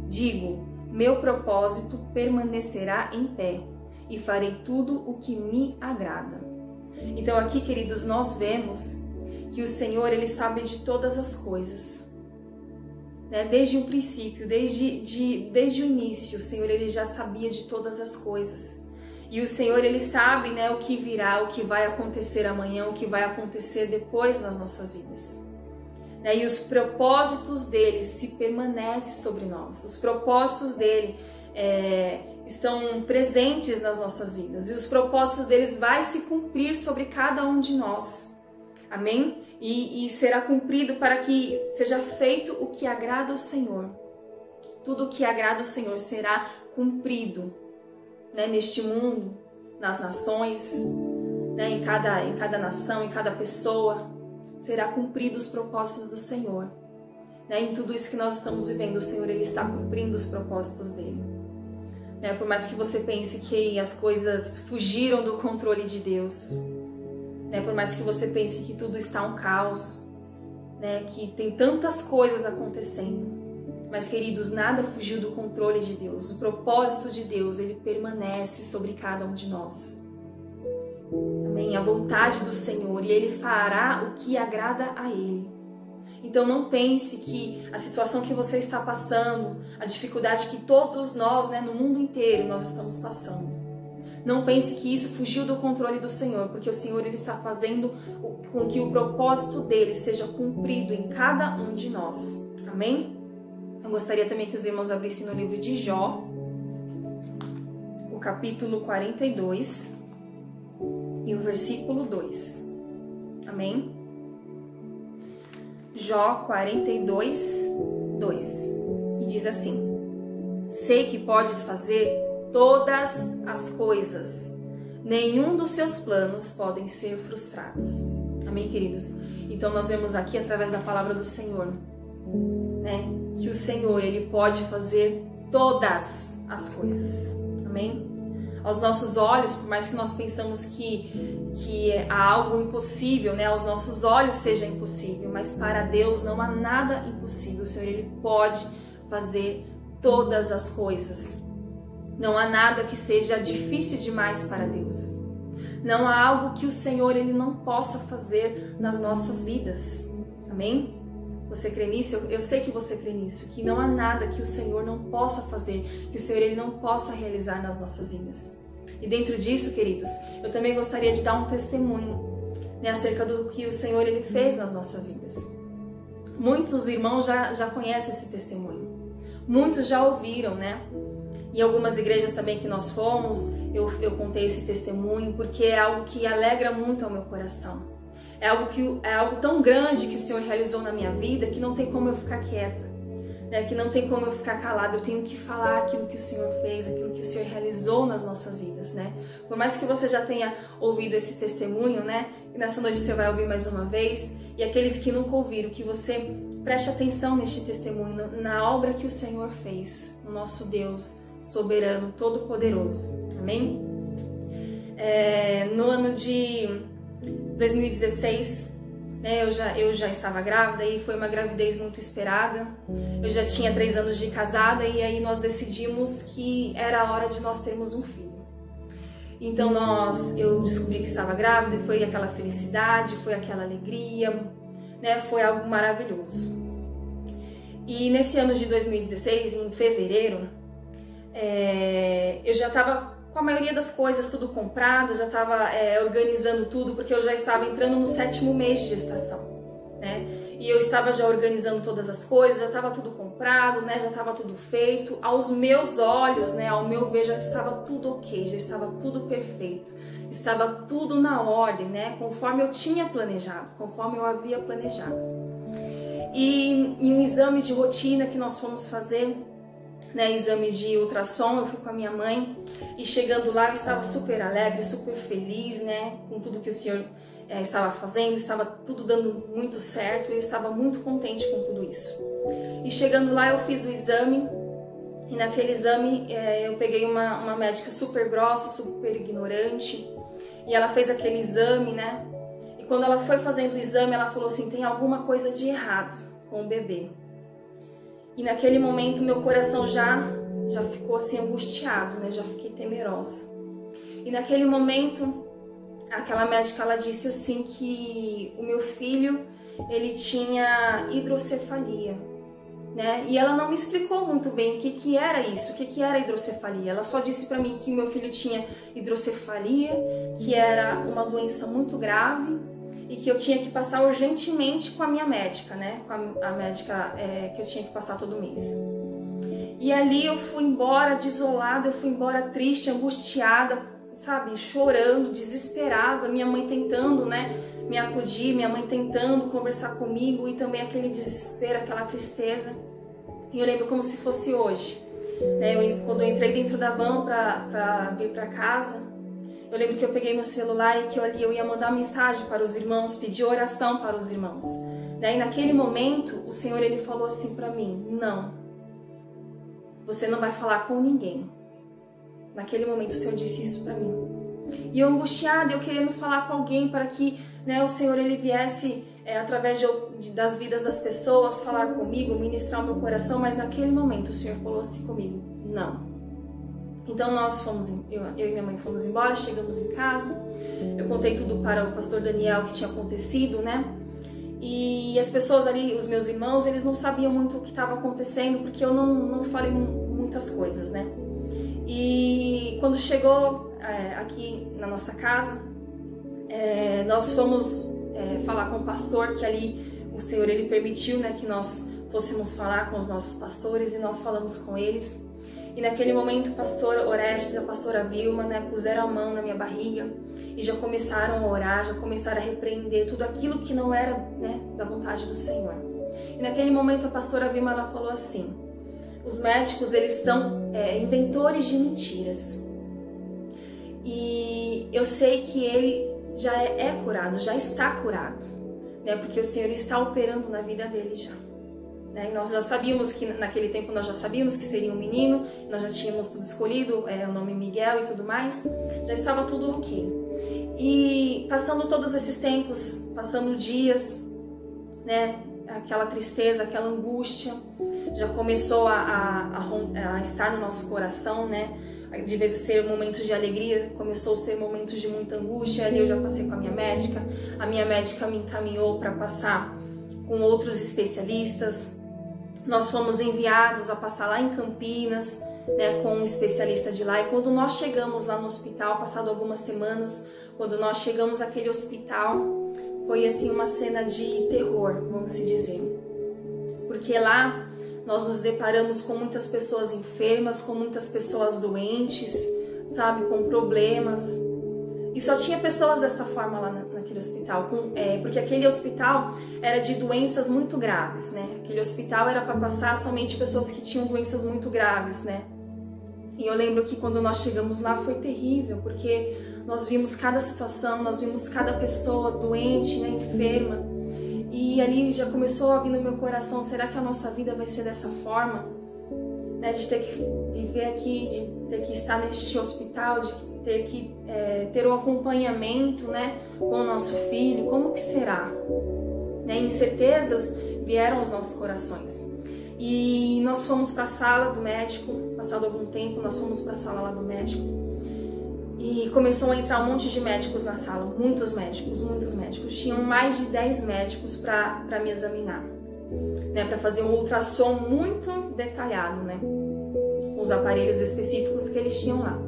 Digo, meu propósito permanecerá em pé e farei tudo o que me agrada. Então aqui, queridos, nós vemos que o Senhor, ele sabe de todas as coisas. Né? Desde o princípio, desde o início, o Senhor, ele já sabia de todas as coisas. E o Senhor, ele sabe, né, o que virá, o que vai acontecer amanhã, o que vai acontecer depois nas nossas vidas. E os propósitos dele se permanecem sobre nós. Os propósitos dele estão presentes nas nossas vidas. E os propósitos deles vai se cumprir sobre cada um de nós. Amém? E será cumprido para que seja feito o que agrada ao Senhor. Tudo o que agrada ao Senhor será cumprido, né, neste mundo, nas nações, né, em cada nação, em cada pessoa, será cumprido os propósitos do Senhor. Né, em tudo isso que nós estamos vivendo, o Senhor ele está cumprindo os propósitos dele. Né, por mais que você pense que as coisas fugiram do controle de Deus, né, por mais que você pense que tudo está um caos, né, que tem tantas coisas acontecendo, mas, queridos, nada fugiu do controle de Deus. O propósito de Deus, ele permanece sobre cada um de nós. Amém? A vontade do Senhor, e Ele fará o que agrada a Ele. Então, não pense que a situação que você está passando, a dificuldade que todos nós, né, no mundo inteiro, nós estamos passando. Não pense que isso fugiu do controle do Senhor, porque o Senhor ele está fazendo com que o propósito dele seja cumprido em cada um de nós. Amém? Eu gostaria também que os irmãos abrissem no livro de Jó, o capítulo 42 e o versículo 2. Amém? Jó 42, 2. E diz assim: sei que podes fazer todas as coisas, nenhum dos seus planos podem ser frustrados. Amém, queridos? Então nós vemos aqui através da palavra do Senhor, né, que o Senhor ele pode fazer todas as coisas. Amém? Aos nossos olhos, por mais que nós pensamos que há algo impossível, né, aos nossos olhos seja impossível, mas para Deus não há nada impossível. O Senhor ele pode fazer todas as coisas. Não há nada que seja difícil demais para Deus. Não há algo que o Senhor ele não possa fazer nas nossas vidas. Amém? Você crê nisso? Eu sei que você crê nisso, que não há nada que o Senhor não possa fazer, que o Senhor ele não possa realizar nas nossas vidas. E dentro disso, queridos, eu também gostaria de dar um testemunho, né, acerca do que o Senhor ele fez nas nossas vidas. Muitos irmãos já conhecem esse testemunho. Muitos já ouviram, né? Em algumas igrejas também que nós fomos, eu contei esse testemunho, porque é algo que alegra muito ao meu coração. É algo tão grande que o Senhor realizou na minha vida que não tem como eu ficar quieta, né? Que não tem como eu ficar calada. Eu tenho que falar aquilo que o Senhor fez, aquilo que o Senhor realizou nas nossas vidas, né? Por mais que você já tenha ouvido esse testemunho, né? E nessa noite você vai ouvir mais uma vez. E aqueles que nunca ouviram, que você preste atenção neste testemunho, na obra que o Senhor fez, no nosso Deus soberano, todo-poderoso. Amém? No ano de 2016, né, eu já estava grávida e foi uma gravidez muito esperada. Eu já tinha 3 anos de casada e aí nós decidimos que era a hora de nós termos um filho. Então eu descobri que estava grávida e foi aquela felicidade, foi aquela alegria, né, foi algo maravilhoso. E nesse ano de 2016, em fevereiro, eu já estava com a maioria das coisas tudo comprado, já estava organizando tudo, porque eu já estava entrando no 7º mês de gestação, né? E eu estava já organizando todas as coisas, já estava tudo comprado, né? Já estava tudo feito. Aos meus olhos, né? Ao meu ver, já estava tudo ok, já estava tudo perfeito, estava tudo na ordem, né? Conforme eu tinha planejado, conforme eu havia planejado. E em um exame de rotina que nós fomos fazer, né, exame de ultrassom, eu fui com a minha mãe e chegando lá eu estava super alegre, super feliz, né, com tudo que o Senhor estava fazendo, estava tudo dando muito certo e eu estava muito contente com tudo isso. E chegando lá eu fiz o exame e naquele exame eu peguei uma médica super grossa, super ignorante e ela fez aquele exame, né, e quando ela foi fazendo o exame ela falou assim: tem alguma coisa de errado com o bebê. E naquele momento meu coração já ficou assim angustiado, né? Já fiquei temerosa. E naquele momento aquela médica ela disse assim que o meu filho ele tinha hidrocefalia, né? E ela não me explicou muito bem o que era isso, o que era hidrocefalia. Ela só disse para mim que meu filho tinha hidrocefalia, que era uma doença muito grave e que eu tinha que passar urgentemente com a minha médica, né? Com a médica que eu tinha que passar todo mês. E ali eu fui embora desolada, eu fui embora triste, angustiada, sabe? Chorando, desesperada. Minha mãe tentando, né? me acudir, minha mãe tentando conversar comigo e também aquele desespero, aquela tristeza. E eu lembro como se fosse hoje, né? Quando eu entrei dentro da van para vir para casa, eu lembro que eu peguei meu celular e que eu ia mandar mensagem para os irmãos, pedir oração para os irmãos. E naquele momento, o Senhor ele falou assim para mim: não, você não vai falar com ninguém. Naquele momento o Senhor disse isso para mim. E eu angustiada, eu querendo falar com alguém para que, né, o Senhor ele viesse através das vidas das pessoas falar comigo, ministrar o meu coração, mas naquele momento o Senhor falou assim comigo: não. Então nós fomos, eu e minha mãe fomos embora, chegamos em casa, eu contei tudo para o pastor Daniel o que tinha acontecido, né? E as pessoas ali, os meus irmãos, eles não sabiam muito o que estava acontecendo, porque eu não falei muitas coisas, né? E quando chegou aqui na nossa casa, nós fomos falar com o pastor, que ali o Senhor ele permitiu, né, que nós fôssemos falar com os nossos pastores, e nós falamos com eles. E naquele momento o pastor Orestes e a pastora Vilma, né, puseram a mão na minha barriga e já começaram a orar, já começaram a repreender tudo aquilo que não era, né, da vontade do Senhor. E naquele momento a pastora Vilma ela falou assim: os médicos eles são inventores de mentiras. E eu sei que ele já é curado, já está curado, né, porque o Senhor está operando na vida dele já. E nós já sabíamos que naquele tempo nós já sabíamos que seria um menino, nós já tínhamos tudo escolhido, o nome Miguel e tudo mais, já estava tudo ok. E passando todos esses tempos, passando dias, né, aquela tristeza, aquela angústia já começou a estar no nosso coração, né? De vez em ser momentos de alegria, começou a ser momentos de muita angústia. Ali eu já passei com a minha médica me encaminhou para passar com outros especialistas. Nós fomos enviados a passar lá em Campinas, né, com um especialista de lá. E quando nós chegamos lá no hospital, passado algumas semanas, quando nós chegamos àquele hospital, foi assim uma cena de terror, vamos se dizer. Porque lá nós nos deparamos com muitas pessoas enfermas, com muitas pessoas doentes, sabe, com problemas. E só tinha pessoas dessa forma lá naquele hospital, porque aquele hospital era de doenças muito graves, né? Aquele hospital era para passar somente pessoas que tinham doenças muito graves, né? E eu lembro que quando nós chegamos lá foi terrível, porque nós vimos cada situação, nós vimos cada pessoa doente, né, enferma. E ali já começou a vir no meu coração: será que a nossa vida vai ser dessa forma? Né, de ter que viver aqui, de ter que estar neste hospital, de ter que ter um acompanhamento, né, com o nosso filho, como que será? Né, incertezas vieram aos nossos corações. E nós fomos para a sala do médico, passado algum tempo, nós fomos para a sala lá do médico. E começou a entrar um monte de médicos na sala, muitos médicos. Tinham mais de 10 médicos para me examinar, né, para fazer um ultrassom muito detalhado, né, com os aparelhos específicos que eles tinham lá.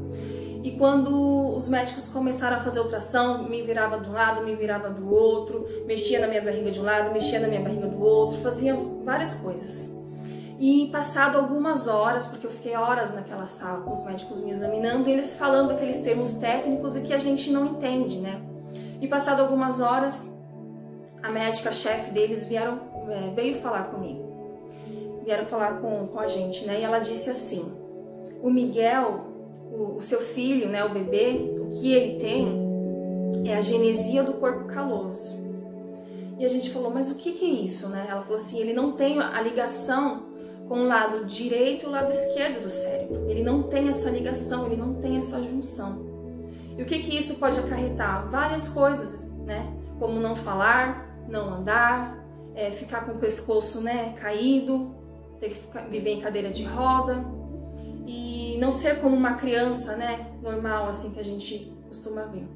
E quando os médicos começaram a fazer ultrassom, me virava de um lado, me virava do outro, mexia na minha barriga de um lado, mexia na minha barriga do outro, fazia várias coisas. E passado algumas horas, porque eu fiquei horas naquela sala com os médicos me examinando, e eles falando aqueles termos técnicos e que a gente não entende, né? E passado algumas horas, a médica-chefe deles veio falar comigo. Vieram falar com a gente, né? E ela disse assim: o Miguel, o seu filho, né, o bebê, o que ele tem é a genesia do corpo caloso. E a gente falou: mas o que é isso, né? Ela falou assim: ele não tem a ligação com o lado direito e o lado esquerdo do cérebro. Ele não tem essa ligação, ele não tem essa junção. E o que isso pode acarretar? Várias coisas, né? Como não falar, não andar, ficar com o pescoço, né, caído, ter que viver em cadeira de roda e não ser como uma criança, né, normal, assim, que a gente costuma ver.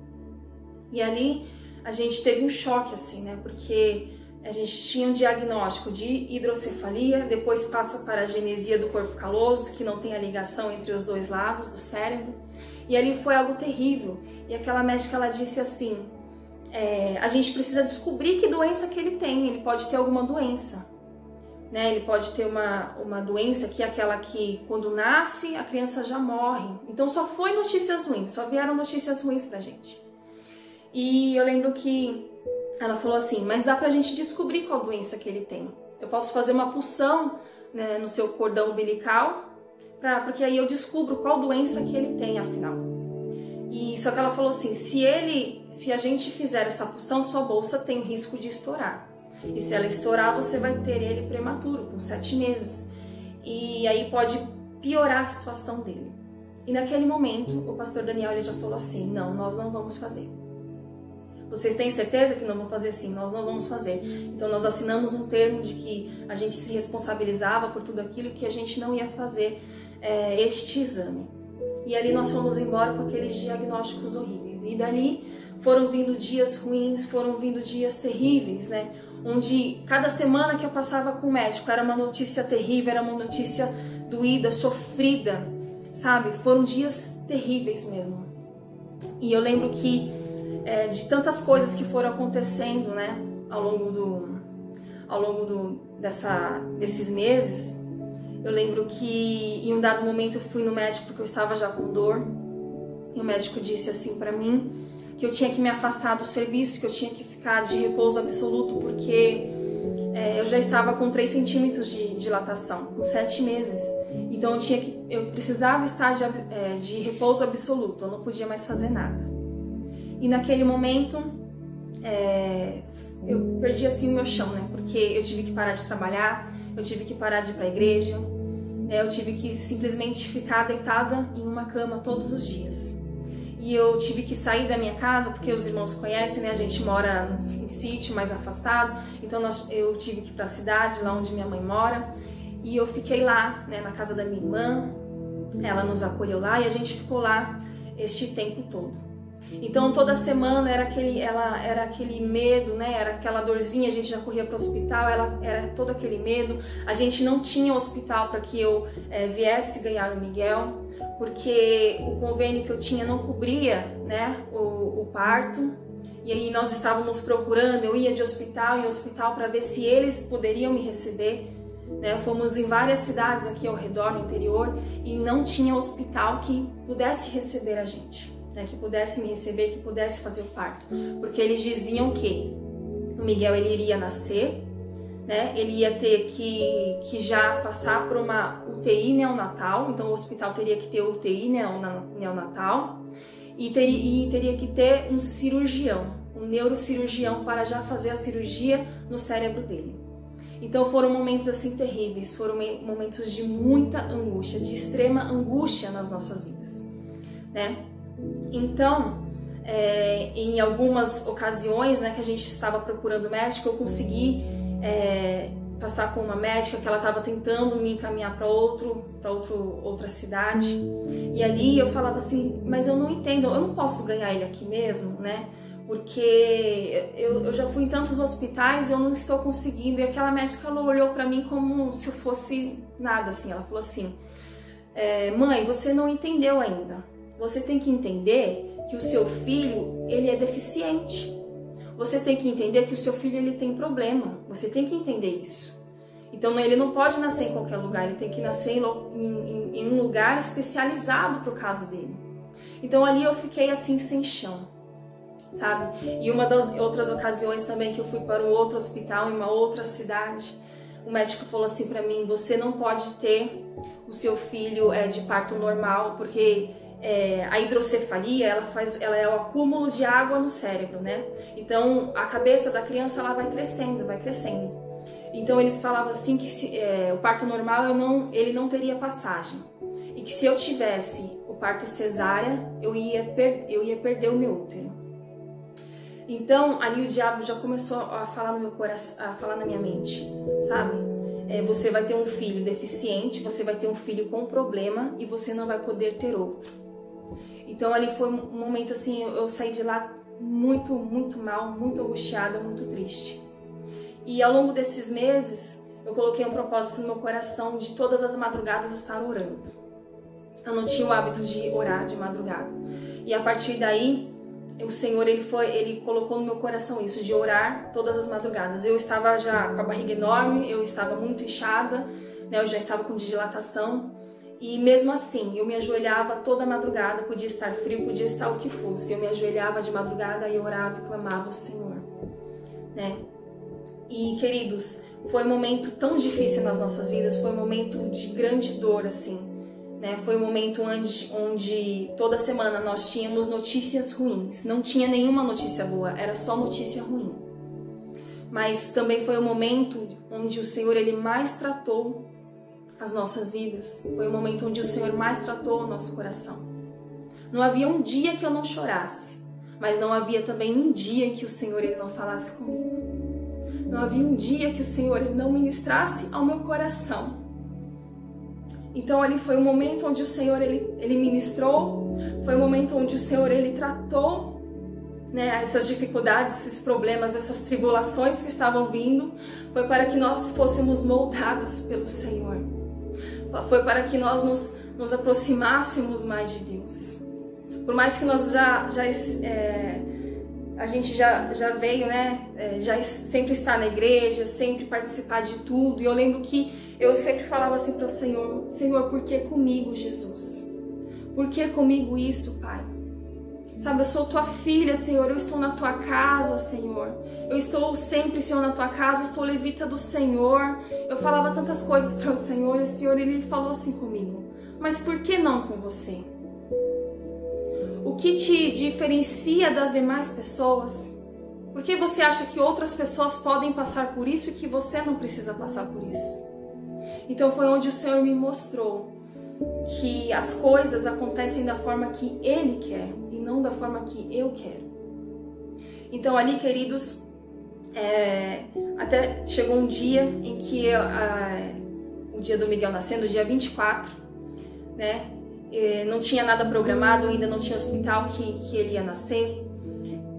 E ali a gente teve um choque, assim, né, porque a gente tinha um diagnóstico de hidrocefalia, depois passa para a genesia do corpo caloso, que não tem a ligação entre os dois lados do cérebro. E ali foi algo terrível. E aquela médica, ela disse assim: a gente precisa descobrir que doença que ele tem. Ele pode ter alguma doença, né? Ele pode ter uma doença que é aquela que quando nasce a criança já morre. Então só foi notícias ruins, só vieram notícias ruins pra gente. E eu lembro que ela falou assim, mas dá pra gente descobrir qual doença que ele tem. Eu posso fazer uma punção, né, no seu cordão umbilical, porque aí eu descubro qual doença que ele tem, afinal. E só que ela falou assim, se a gente fizer essa punção, sua bolsa tem o risco de estourar. E se ela estourar, você vai ter ele prematuro, com 7 meses. E aí pode piorar a situação dele. E naquele momento, o pastor Daniel ele já falou assim, não, nós não vamos fazer. Vocês têm certeza que não vão fazer? Sim, nós não vamos fazer. Então nós assinamos um termo de que a gente se responsabilizava por tudo aquilo, que a gente não ia fazer este exame. E ali nós fomos embora com aqueles diagnósticos horríveis. E dali foram vindo dias ruins, foram vindo dias terríveis, né? Onde cada semana que eu passava com o médico era uma notícia terrível, era uma notícia doída, sofrida, sabe? Foram dias terríveis mesmo. E eu lembro que de tantas coisas que foram acontecendo, né, ao longo desses meses, eu lembro que em um dado momento eu fui no médico porque eu estava já com dor, e o médico disse assim para mim que eu tinha que me afastar do serviço, que eu tinha que ficar de repouso absoluto, porque eu já estava com 3 centímetros de dilatação, com 7 meses. Então eu precisava estar de repouso absoluto, eu não podia mais fazer nada. E naquele momento eu perdi assim o meu chão, né? Porque eu tive que parar de trabalhar, eu tive que parar de ir para a igreja, eu tive que simplesmente ficar deitada em uma cama todos os dias. E eu tive que sair da minha casa, porque os irmãos conhecem, né? A gente mora em sítio mais afastado, então eu tive que ir para a cidade, lá onde minha mãe mora, e eu fiquei lá, né, na casa da minha irmã, ela nos acolheu lá e a gente ficou lá este tempo todo. Então toda semana era aquele medo, né? Era aquela dorzinha, a gente já corria para o hospital, era todo aquele medo. A gente não tinha hospital para que eu viesse ganhar o Miguel, porque o convênio que eu tinha não cobria, né, o parto. E aí nós estávamos procurando, eu ia de hospital em hospital para ver se eles poderiam me receber, né? Fomos em várias cidades aqui ao redor, no interior, e não tinha hospital que pudesse receber a gente, né? Que pudesse me receber, que pudesse fazer o parto, porque eles diziam que o Miguel ele iria nascer, né? Ele ia ter que já passar por uma UTI neonatal, então o hospital teria que ter UTI neonatal e teria que ter um cirurgião, um neurocirurgião para já fazer a cirurgia no cérebro dele. Então foram momentos assim terríveis, foram momentos de muita angústia, de extrema angústia nas nossas vidas, né? Então, em algumas ocasiões, né, que a gente estava procurando médico, eu consegui passar com uma médica que ela estava tentando me encaminhar para outra cidade. E ali eu falava assim, mas eu não entendo, eu não posso ganhar ele aqui mesmo, né? Porque eu já fui em tantos hospitais e eu não estou conseguindo. E aquela médica, ela olhou para mim como se eu fosse nada, assim. Ela falou assim, mãe, você não entendeu ainda. Você tem que entender que o seu filho, ele é deficiente. Você tem que entender que o seu filho, ele tem problema. Você tem que entender isso. Então ele não pode nascer em qualquer lugar, ele tem que nascer em um lugar especializado para o caso dele. Então ali eu fiquei assim sem chão, sabe? E uma das outras ocasiões também que eu fui para um outro hospital em uma outra cidade, o médico falou assim para mim, você não pode ter o seu filho de parto normal, porque a hidrocefalia, ela é o acúmulo de água no cérebro, né? Então a cabeça da criança ela vai crescendo, vai crescendo. Então eles falavam assim que o parto normal ele não teria passagem, e que se eu tivesse o parto cesárea eu ia perder o meu útero. Então ali o diabo já começou a falar no meu coração, a falar na minha mente, sabe? Você vai ter um filho deficiente, você vai ter um filho com problema e você não vai poder ter outro. Então ali foi um momento assim, eu saí de lá muito, muito mal, muito angustiada, muito triste. E ao longo desses meses, eu coloquei um propósito no meu coração de todas as madrugadas estar orando. Eu não tinha o hábito de orar de madrugada. E a partir daí, o Senhor ele colocou no meu coração isso, de orar todas as madrugadas. Eu estava já com a barriga enorme, eu estava muito inchada, né, eu já estava com dilatação. E mesmo assim, eu me ajoelhava toda madrugada, podia estar frio, podia estar o que fosse. Eu me ajoelhava de madrugada e orava e clamava ao Senhor. né? E, queridos, foi um momento tão difícil nas nossas vidas, foi um momento de grande dor, assim, né? Foi um momento onde toda semana nós tínhamos notícias ruins, não tinha nenhuma notícia boa, era só notícia ruim. Mas também foi um momento onde o Senhor, Ele mais tratou as nossas vidas, foi um momento onde o Senhor mais tratou o nosso coração. Não havia um dia que eu não chorasse, mas não havia também um dia que o Senhor, Ele não falasse comigo. Não havia um dia que o Senhor, Ele não ministrasse ao meu coração. Então ali foi um momento onde o Senhor, Ele ministrou, foi um momento onde o Senhor, Ele tratou, né, essas dificuldades, esses problemas, essas tribulações que estavam vindo, foi para que nós fôssemos moldados pelo Senhor. Foi para que nós nos aproximássemos mais de Deus. Por mais que nós a gente já veio, né, já sempre estar na igreja, sempre participar de tudo. E eu lembro que eu sempre falava assim para o Senhor: Senhor, por que comigo, Jesus? Por que comigo isso, Pai? Sabe, eu sou tua filha, Senhor, eu estou na tua casa, Senhor. Eu estou sempre, Senhor, na tua casa, eu sou levita do Senhor. Eu falava tantas coisas para o Senhor e o Senhor, Ele falou assim comigo: mas por que não com você? O que te diferencia das demais pessoas? Por que você acha que outras pessoas podem passar por isso e que você não precisa passar por isso? Então foi onde o Senhor me mostrou que as coisas acontecem da forma que Ele quer e não da forma que eu quero. Então ali, queridos, até chegou um dia em que o dia do Miguel nascendo, dia 24, né? Não tinha nada programado, ainda não tinha hospital que ele ia nascer.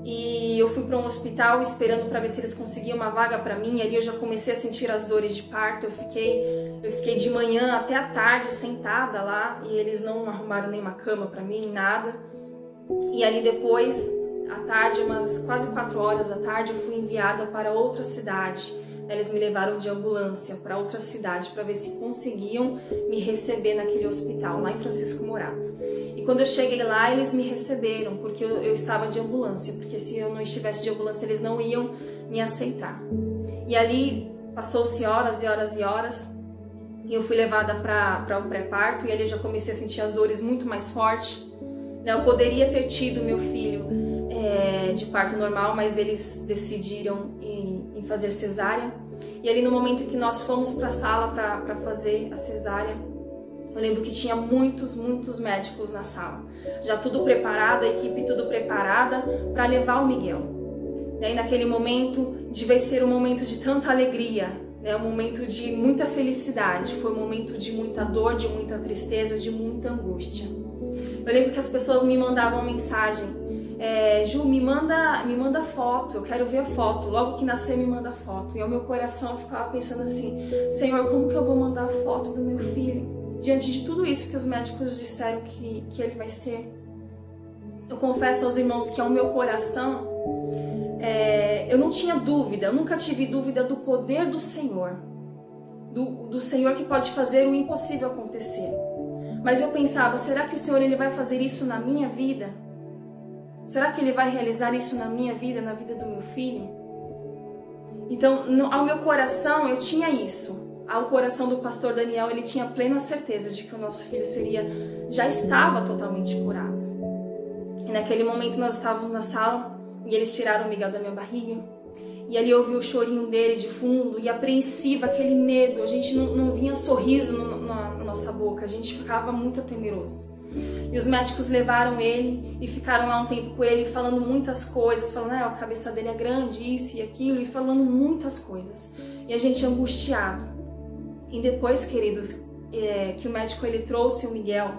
E eu fui para um hospital esperando para ver se eles conseguiam uma vaga para mim. Ali eu já comecei a sentir as dores de parto. Eu fiquei de manhã até a tarde sentada lá e eles não arrumaram nenhuma cama para mim, nada. E ali depois, à tarde, umas quase 4 horas da tarde, eu fui enviada para outra cidade. Eles me levaram de ambulância para outra cidade para ver se conseguiam me receber naquele hospital, lá em Francisco Morato. E quando eu cheguei lá, eles me receberam, porque eu estava de ambulância, porque se eu não estivesse de ambulância, eles não iam me aceitar. E ali passou-se horas e horas e horas, e eu fui levada para o pré-parto, e ali eu já comecei a sentir as dores muito mais fortes. Eu poderia ter tido meu filho de parto normal, mas eles decidiram em fazer cesárea. E ali no momento que nós fomos para a sala para fazer a cesárea, eu lembro que tinha muitos médicos na sala, já tudo preparado, a equipe tudo preparada para levar o Miguel. E naquele momento devia ser um momento de tanta alegria, um momento de muita felicidade, foi um momento de muita dor, de muita tristeza, de muita angústia. Eu lembro que as pessoas me mandavam mensagem: Ju, me manda foto, eu quero ver a foto, logo que nascer me manda foto. E ao meu coração eu ficava pensando assim: Senhor, como que eu vou mandar a foto do meu filho diante de tudo isso que os médicos disseram que ele vai ser? Eu confesso aos irmãos que ao meu coração eu não tinha dúvida, eu nunca tive dúvida do poder do Senhor, do Senhor que pode fazer o impossível acontecer. Mas eu pensava: será que o Senhor, Ele vai fazer isso na minha vida? Será que Ele vai realizar isso na minha vida, na vida do meu filho? Então, ao meu coração, eu tinha isso. Ao coração do pastor Daniel, ele tinha plena certeza de que o nosso filho já estava totalmente curado. E naquele momento nós estávamos na sala e eles tiraram o Miguel da minha barriga. E ali eu ouvi o chorinho dele de fundo e apreensiva, aquele medo. A gente não vinha sorriso na nossa boca, a gente ficava muito temeroso. E os médicos levaram ele e ficaram lá um tempo com ele, falando muitas coisas, falando: a cabeça dele é grande, isso e aquilo, e falando muitas coisas. E a gente angustiado. E depois, queridos, que o médico ele trouxe o Miguel,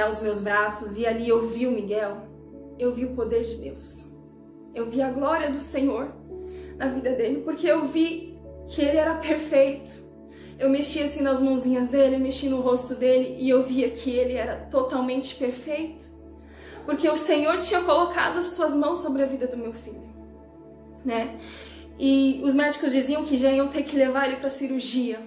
aos meus braços, e ali eu vi o Miguel, eu vi o poder de Deus. Eu vi a glória do Senhor na vida dele, porque eu vi que ele era perfeito. Eu mexi assim nas mãozinhas dele, eu mexi no rosto dele e eu via que ele era totalmente perfeito. Porque o Senhor tinha colocado as suas mãos sobre a vida do meu filho, E os médicos diziam que já iam ter que levar ele para cirurgia.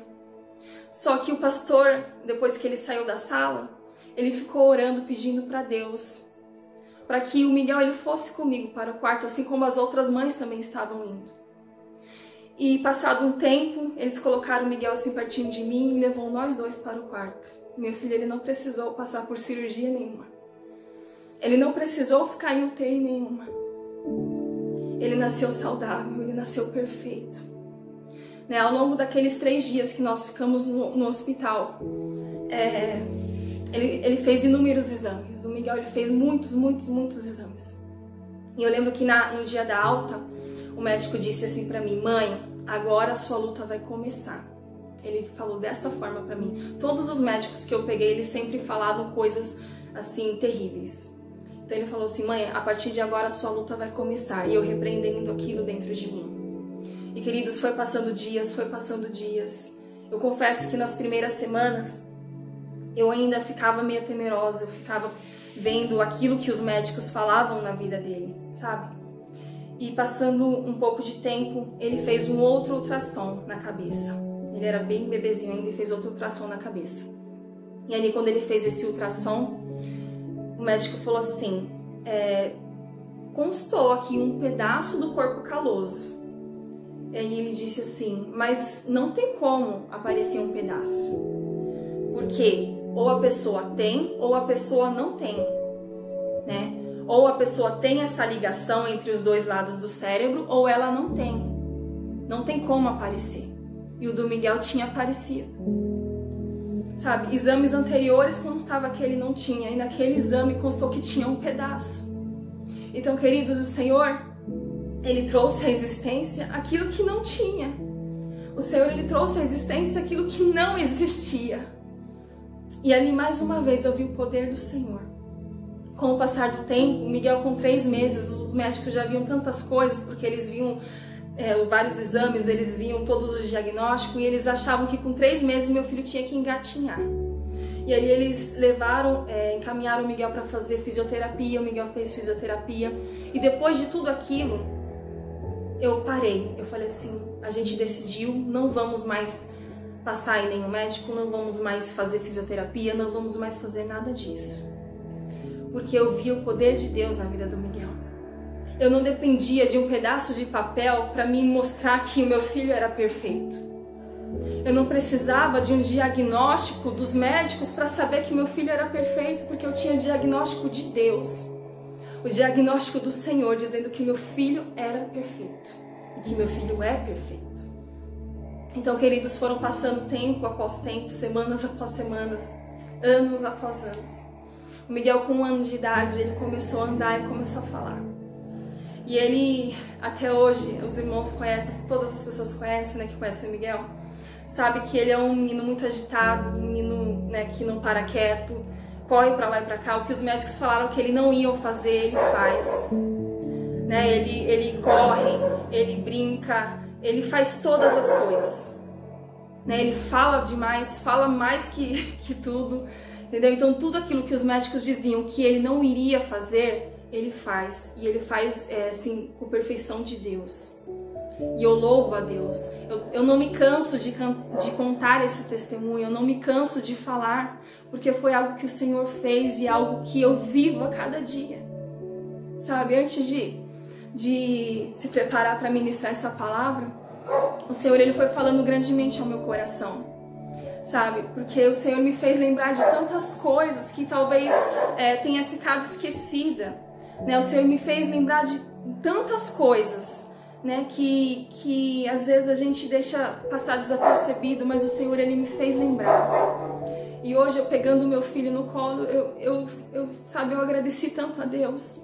Só que o pastor, depois que ele saiu da sala, ele ficou orando, pedindo para Deus para que o Miguel ele fosse comigo para o quarto, assim como as outras mães também estavam indo. E passado um tempo, eles colocaram o Miguel assim pertinho de mim e levou nós dois para o quarto. Meu filho ele não precisou passar por cirurgia nenhuma. Ele não precisou ficar em UTI nenhuma. Ele nasceu saudável, ele nasceu perfeito. Né? Ao longo daqueles 3 dias que nós ficamos no hospital, ele fez inúmeros exames. O Miguel ele fez muitos exames. E eu lembro que no dia da alta, o médico disse assim para mim: mãe, agora a sua luta vai começar. Ele falou desta forma para mim. Todos os médicos que eu peguei, eles sempre falavam coisas assim terríveis. Então ele falou assim: mãe, a partir de agora a sua luta vai começar. E eu repreendendo aquilo dentro de mim. E queridos, foi passando dias. Eu confesso que nas primeiras semanas eu ainda ficava meio temerosa. Eu ficava vendo aquilo que os médicos falavam na vida dele, sabe? E passando um pouco de tempo, ele fez um outro ultrassom na cabeça. Ele era bem bebezinho ainda e fez outro ultrassom na cabeça. E ali quando ele fez esse ultrassom, o médico falou assim: constou aqui um pedaço do corpo caloso. E aí ele disse assim: mas não tem como aparecer um pedaço. Porque ou a pessoa tem ou a pessoa não tem, né? Ou a pessoa tem essa ligação entre os dois lados do cérebro, ou ela não tem. Não tem como aparecer. E o do Miguel tinha aparecido. Sabe, exames anteriores constava que ele não tinha, e naquele exame constou que tinha um pedaço. Então, queridos, o Senhor, Ele trouxe à existência aquilo que não tinha. O Senhor, Ele trouxe à existência aquilo que não existia. E ali, mais uma vez, eu vi o poder do Senhor. Com o passar do tempo, o Miguel com 3 meses, os médicos já viam tantas coisas, porque eles viam vários exames, eles viam todos os diagnósticos, e eles achavam que com 3 meses o meu filho tinha que engatinhar. E aí eles encaminharam o Miguel para fazer fisioterapia, o Miguel fez fisioterapia, e depois de tudo aquilo, eu parei, eu falei assim: a gente decidiu, não vamos mais passar em nenhum médico, não vamos mais fazer fisioterapia, não vamos mais fazer nada disso. Porque eu vi o poder de Deus na vida do Miguel. Eu não dependia de um pedaço de papel para me mostrar que o meu filho era perfeito. Eu não precisava de um diagnóstico dos médicos para saber que meu filho era perfeito, porque eu tinha o diagnóstico de Deus. O diagnóstico do Senhor dizendo que meu filho era perfeito. E que meu filho é perfeito. Então, queridos, foram passando tempo após tempo, semanas após semanas, anos após anos. O Miguel, com 1 ano de idade, ele começou a andar e começou a falar. E ele, até hoje, os irmãos conhecem, todas as pessoas conhecem, né, que conhecem o Miguel, sabe que ele é um menino muito agitado, um menino, né, que não para quieto, corre pra lá e pra cá. O que os médicos falaram que ele não ia fazer, ele faz. Né, ele corre, ele brinca, ele faz todas as coisas. Né, ele fala demais, fala mais que tudo. Entendeu? Então tudo aquilo que os médicos diziam que ele não iria fazer, ele faz. E ele faz assim, com perfeição de Deus. E eu louvo a Deus. Eu não me canso de contar esse testemunho, eu não me canso de falar, porque foi algo que o Senhor fez e algo que eu vivo a cada dia. Sabe, antes de se preparar para ministrar essa palavra, o Senhor ele foi falando grandemente ao meu coração. Sabe, porque o Senhor me fez lembrar de tantas coisas que talvez tenha ficado esquecida, né? O Senhor me fez lembrar de tantas coisas, né? Que às vezes a gente deixa passar desapercebido, mas o Senhor ele me fez lembrar. E hoje eu pegando o meu filho no colo, eu agradeci tanto a Deus,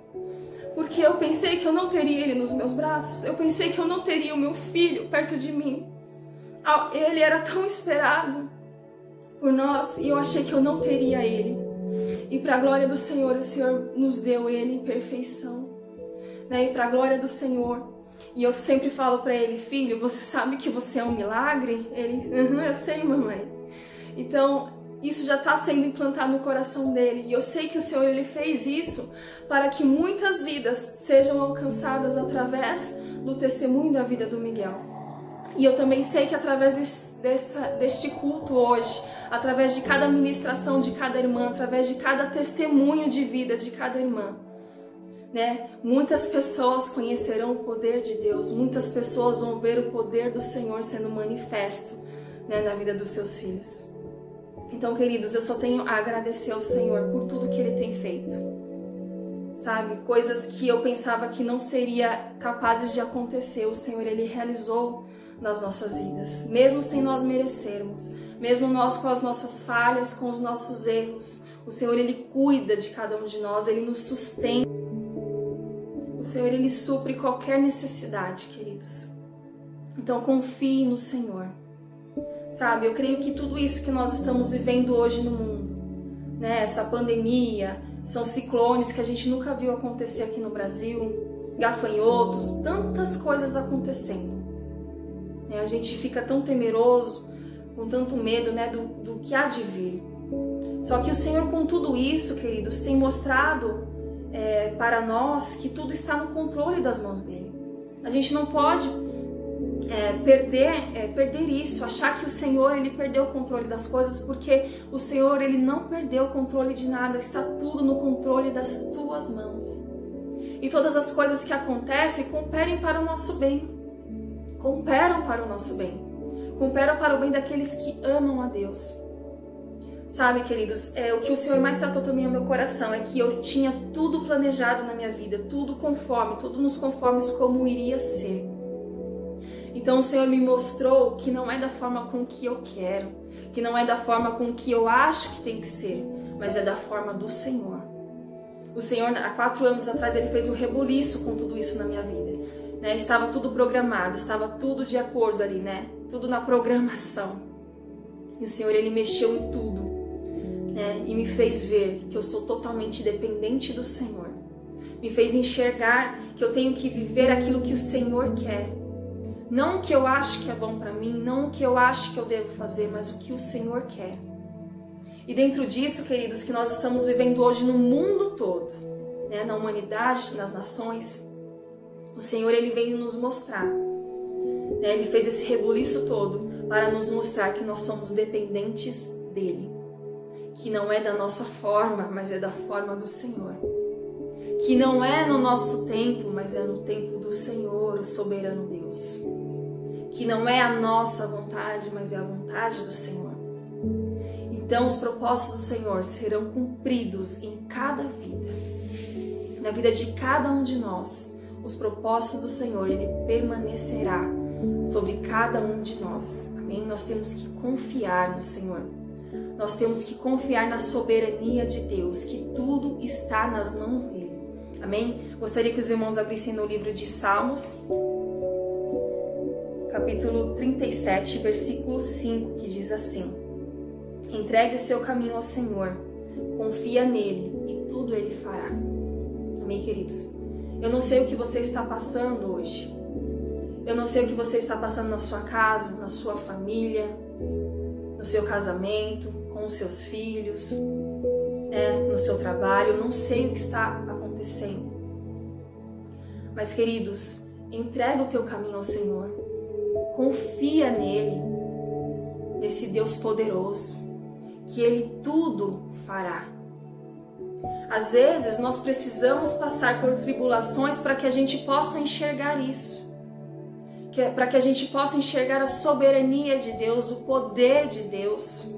porque eu pensei que eu não teria ele nos meus braços, eu pensei que eu não teria o meu filho perto de mim. Ele era tão esperado por nós e eu achei que eu não teria ele. E para a glória do Senhor, o Senhor nos deu ele em perfeição, né? E para a glória do Senhor. E eu sempre falo para ele: filho, você sabe que você é um milagre? Ele: eu sei, mamãe. Então isso já está sendo implantado no coração dele. E eu sei que o Senhor ele fez isso para que muitas vidas sejam alcançadas através do testemunho da vida do Miguel. E eu também sei que através deste culto hoje, através de cada ministração de cada irmã, através de cada testemunho de vida de cada irmã, né? Muitas pessoas conhecerão o poder de Deus, muitas pessoas vão ver o poder do Senhor sendo manifesto, né, na vida dos seus filhos. Então, queridos, eu só tenho a agradecer ao Senhor por tudo que Ele tem feito. Sabe, coisas que eu pensava que não seria capazes de acontecer, o Senhor, Ele realizou nas nossas vidas, mesmo sem nós merecermos, mesmo nós com as nossas falhas, com os nossos erros. O Senhor, Ele cuida de cada um de nós, Ele nos sustenta. O Senhor, Ele supre qualquer necessidade, queridos. Então, confie no Senhor. Sabe, eu creio que tudo isso que nós estamos vivendo hoje no mundo, né, essa pandemia, são ciclones que a gente nunca viu acontecer aqui no Brasil, gafanhotos, tantas coisas acontecendo. A gente fica tão temeroso, com tanto medo, né, do que há de vir. Só que o Senhor, com tudo isso, queridos, tem mostrado para nós que tudo está no controle das mãos dele. A gente não pode perder isso, achar que o Senhor, Ele perdeu o controle das coisas, porque o Senhor, Ele não perdeu o controle de nada, está tudo no controle das tuas mãos. E todas as coisas que acontecem cooperam para o nosso bem, cooperam para o nosso bem, cooperam para o bem daqueles que amam a Deus. Sabe, queridos, o que o Senhor mais tratou também ao meu coração é que eu tinha tudo planejado na minha vida, tudo conforme, tudo nos conformes como iria ser. Então o Senhor me mostrou que não é da forma com que eu quero, que não é da forma com que eu acho que tem que ser, mas é da forma do Senhor. O Senhor, há 4 anos atrás, Ele fez um reboliço com tudo isso na minha vida, né? Estava tudo programado, estava tudo de acordo ali, né? Tudo na programação. E o Senhor, Ele mexeu em tudo, né? E me fez ver que eu sou totalmente dependente do Senhor. Me fez enxergar que eu tenho que viver aquilo que o Senhor quer. Não o que eu acho que é bom para mim, não o que eu acho que eu devo fazer, mas o que o Senhor quer. E dentro disso, queridos, que nós estamos vivendo hoje no mundo todo, né, na humanidade, nas nações, o Senhor, Ele veio nos mostrar, né, Ele fez esse rebuliço todo para nos mostrar que nós somos dependentes dEle, que não é da nossa forma, mas é da forma do Senhor, que não é no nosso tempo, mas é no tempo do Senhor, o soberano Deus, que não é a nossa vontade, mas é a vontade do Senhor. Então os propósitos do Senhor serão cumpridos em cada vida, na vida de cada um de nós. Os propósitos do Senhor, Ele permanecerá sobre cada um de nós. Amém? Nós temos que confiar no Senhor. Nós temos que confiar na soberania de Deus, que tudo está nas mãos dEle. Amém? Gostaria que os irmãos abrissem no livro de Salmos, capítulo 37, versículo 5, que diz assim: entregue o seu caminho ao Senhor, confia nele e tudo Ele fará. Amém, queridos? Eu não sei o que você está passando hoje. Eu não sei o que você está passando na sua casa, na sua família, no seu casamento, com os seus filhos, no seu trabalho. Eu não sei o que está acontecendo. Mas, queridos, entrega o teu caminho ao Senhor. Confia nele, nesse Deus poderoso, que Ele tudo fará. Às vezes nós precisamos passar por tribulações para que a gente possa enxergar isso, para que a gente possa enxergar a soberania de Deus, o poder de Deus.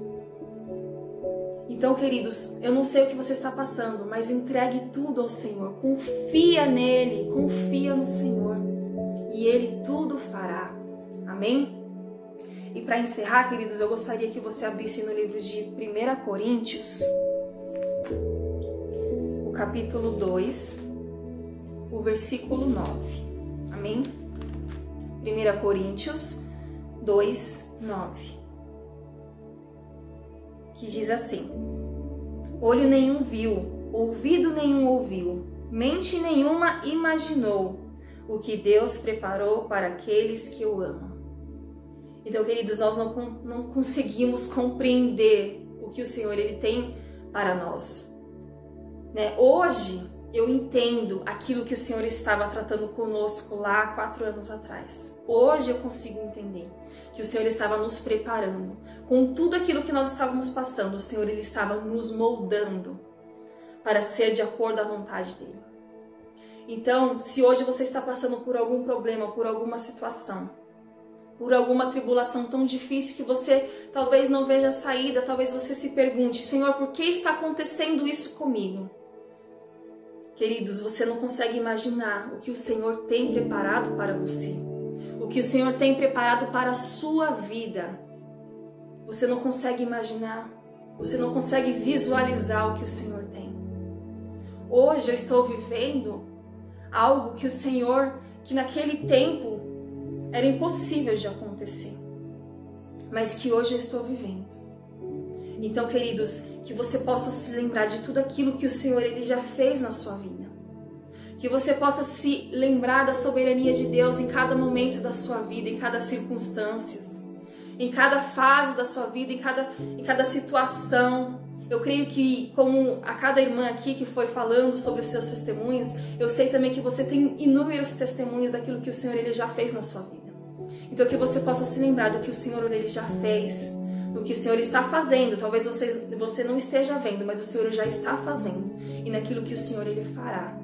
Então, queridos, eu não sei o que você está passando, mas entregue tudo ao Senhor, confia nele, confia no Senhor e Ele tudo fará. Amém? E para encerrar, queridos, eu gostaria que você abrisse no livro de 1 Coríntios, o capítulo 2, o versículo 9. Amém? 1 Coríntios 2, 9. Que diz assim: olho nenhum viu, ouvido nenhum ouviu, mente nenhuma imaginou o que Deus preparou para aqueles que o amam. Então, queridos, nós não conseguimos compreender o que o Senhor Ele tem para nós, né? Hoje eu entendo aquilo que o Senhor estava tratando conosco lá 4 anos atrás. Hoje eu consigo entender que o Senhor estava nos preparando. Com tudo aquilo que nós estávamos passando, o Senhor Ele estava nos moldando para ser de acordo à vontade dEle. Então, se hoje você está passando por algum problema, por alguma situação, por alguma tribulação tão difícil que você talvez não veja a saída, talvez você se pergunte, Senhor, por que está acontecendo isso comigo? Queridos, você não consegue imaginar o que o Senhor tem preparado para você, o que o Senhor tem preparado para a sua vida. Você não consegue imaginar, você não consegue visualizar o que o Senhor tem. Hoje eu estou vivendo algo que o Senhor, que naquele tempo era impossível de acontecer, mas que hoje eu estou vivendo. Então, queridos, que você possa se lembrar de tudo aquilo que o Senhor ele já fez na sua vida. Que você possa se lembrar da soberania de Deus em cada momento da sua vida, em cada circunstância, em cada fase da sua vida, em cada situação. Eu creio que, como a cada irmã aqui que foi falando sobre os seus testemunhos, eu sei também que você tem inúmeros testemunhos daquilo que o Senhor ele já fez na sua vida. Então que você possa se lembrar do que o Senhor ele já fez, do que o Senhor está fazendo. Talvez você não esteja vendo, mas o Senhor já está fazendo. E naquilo que o Senhor ele fará.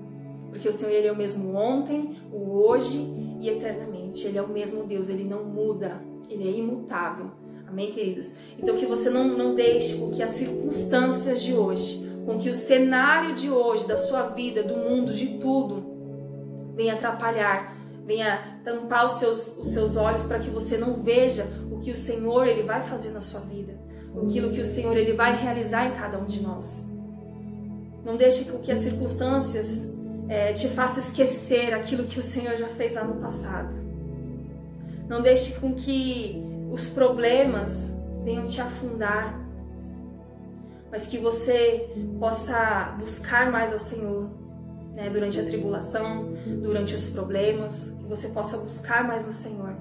Porque o Senhor ele é o mesmo ontem, o hoje e eternamente. Ele é o mesmo Deus, ele não muda, ele é imutável. Amém, queridos? Então que você não deixe com que as circunstâncias de hoje, com que o cenário de hoje, da sua vida, do mundo, de tudo, venha atrapalhar, venha tampar os seus olhos para que você não veja o que o Senhor ele vai fazer na sua vida, aquilo que o Senhor ele vai realizar em cada um de nós. Não deixe com que as circunstâncias te façam esquecer aquilo que o Senhor já fez lá no passado. Não deixe com que os problemas venham te afundar, mas que você possa buscar mais ao Senhor, né, durante a tribulação, durante os problemas, que você possa buscar mais no Senhor,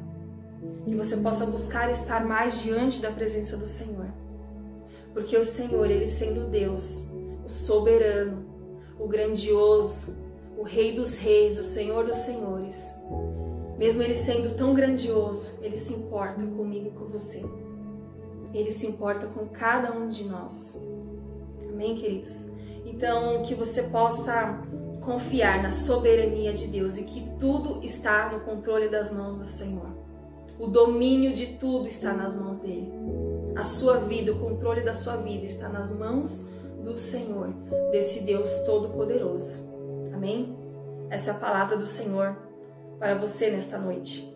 que você possa buscar estar mais diante da presença do Senhor, porque o Senhor, ele sendo Deus, o soberano, o grandioso, o Rei dos Reis, o Senhor dos Senhores, mesmo ele sendo tão grandioso, ele se importa comigo e com você. Ele se importa com cada um de nós. Amém, queridos? Então, que você possa confiar na soberania de Deus e que tudo está no controle das mãos do Senhor. O domínio de tudo está nas mãos dele. A sua vida, o controle da sua vida está nas mãos do Senhor, desse Deus Todo-Poderoso. Amém? Essa é a palavra do Senhor para você nesta noite.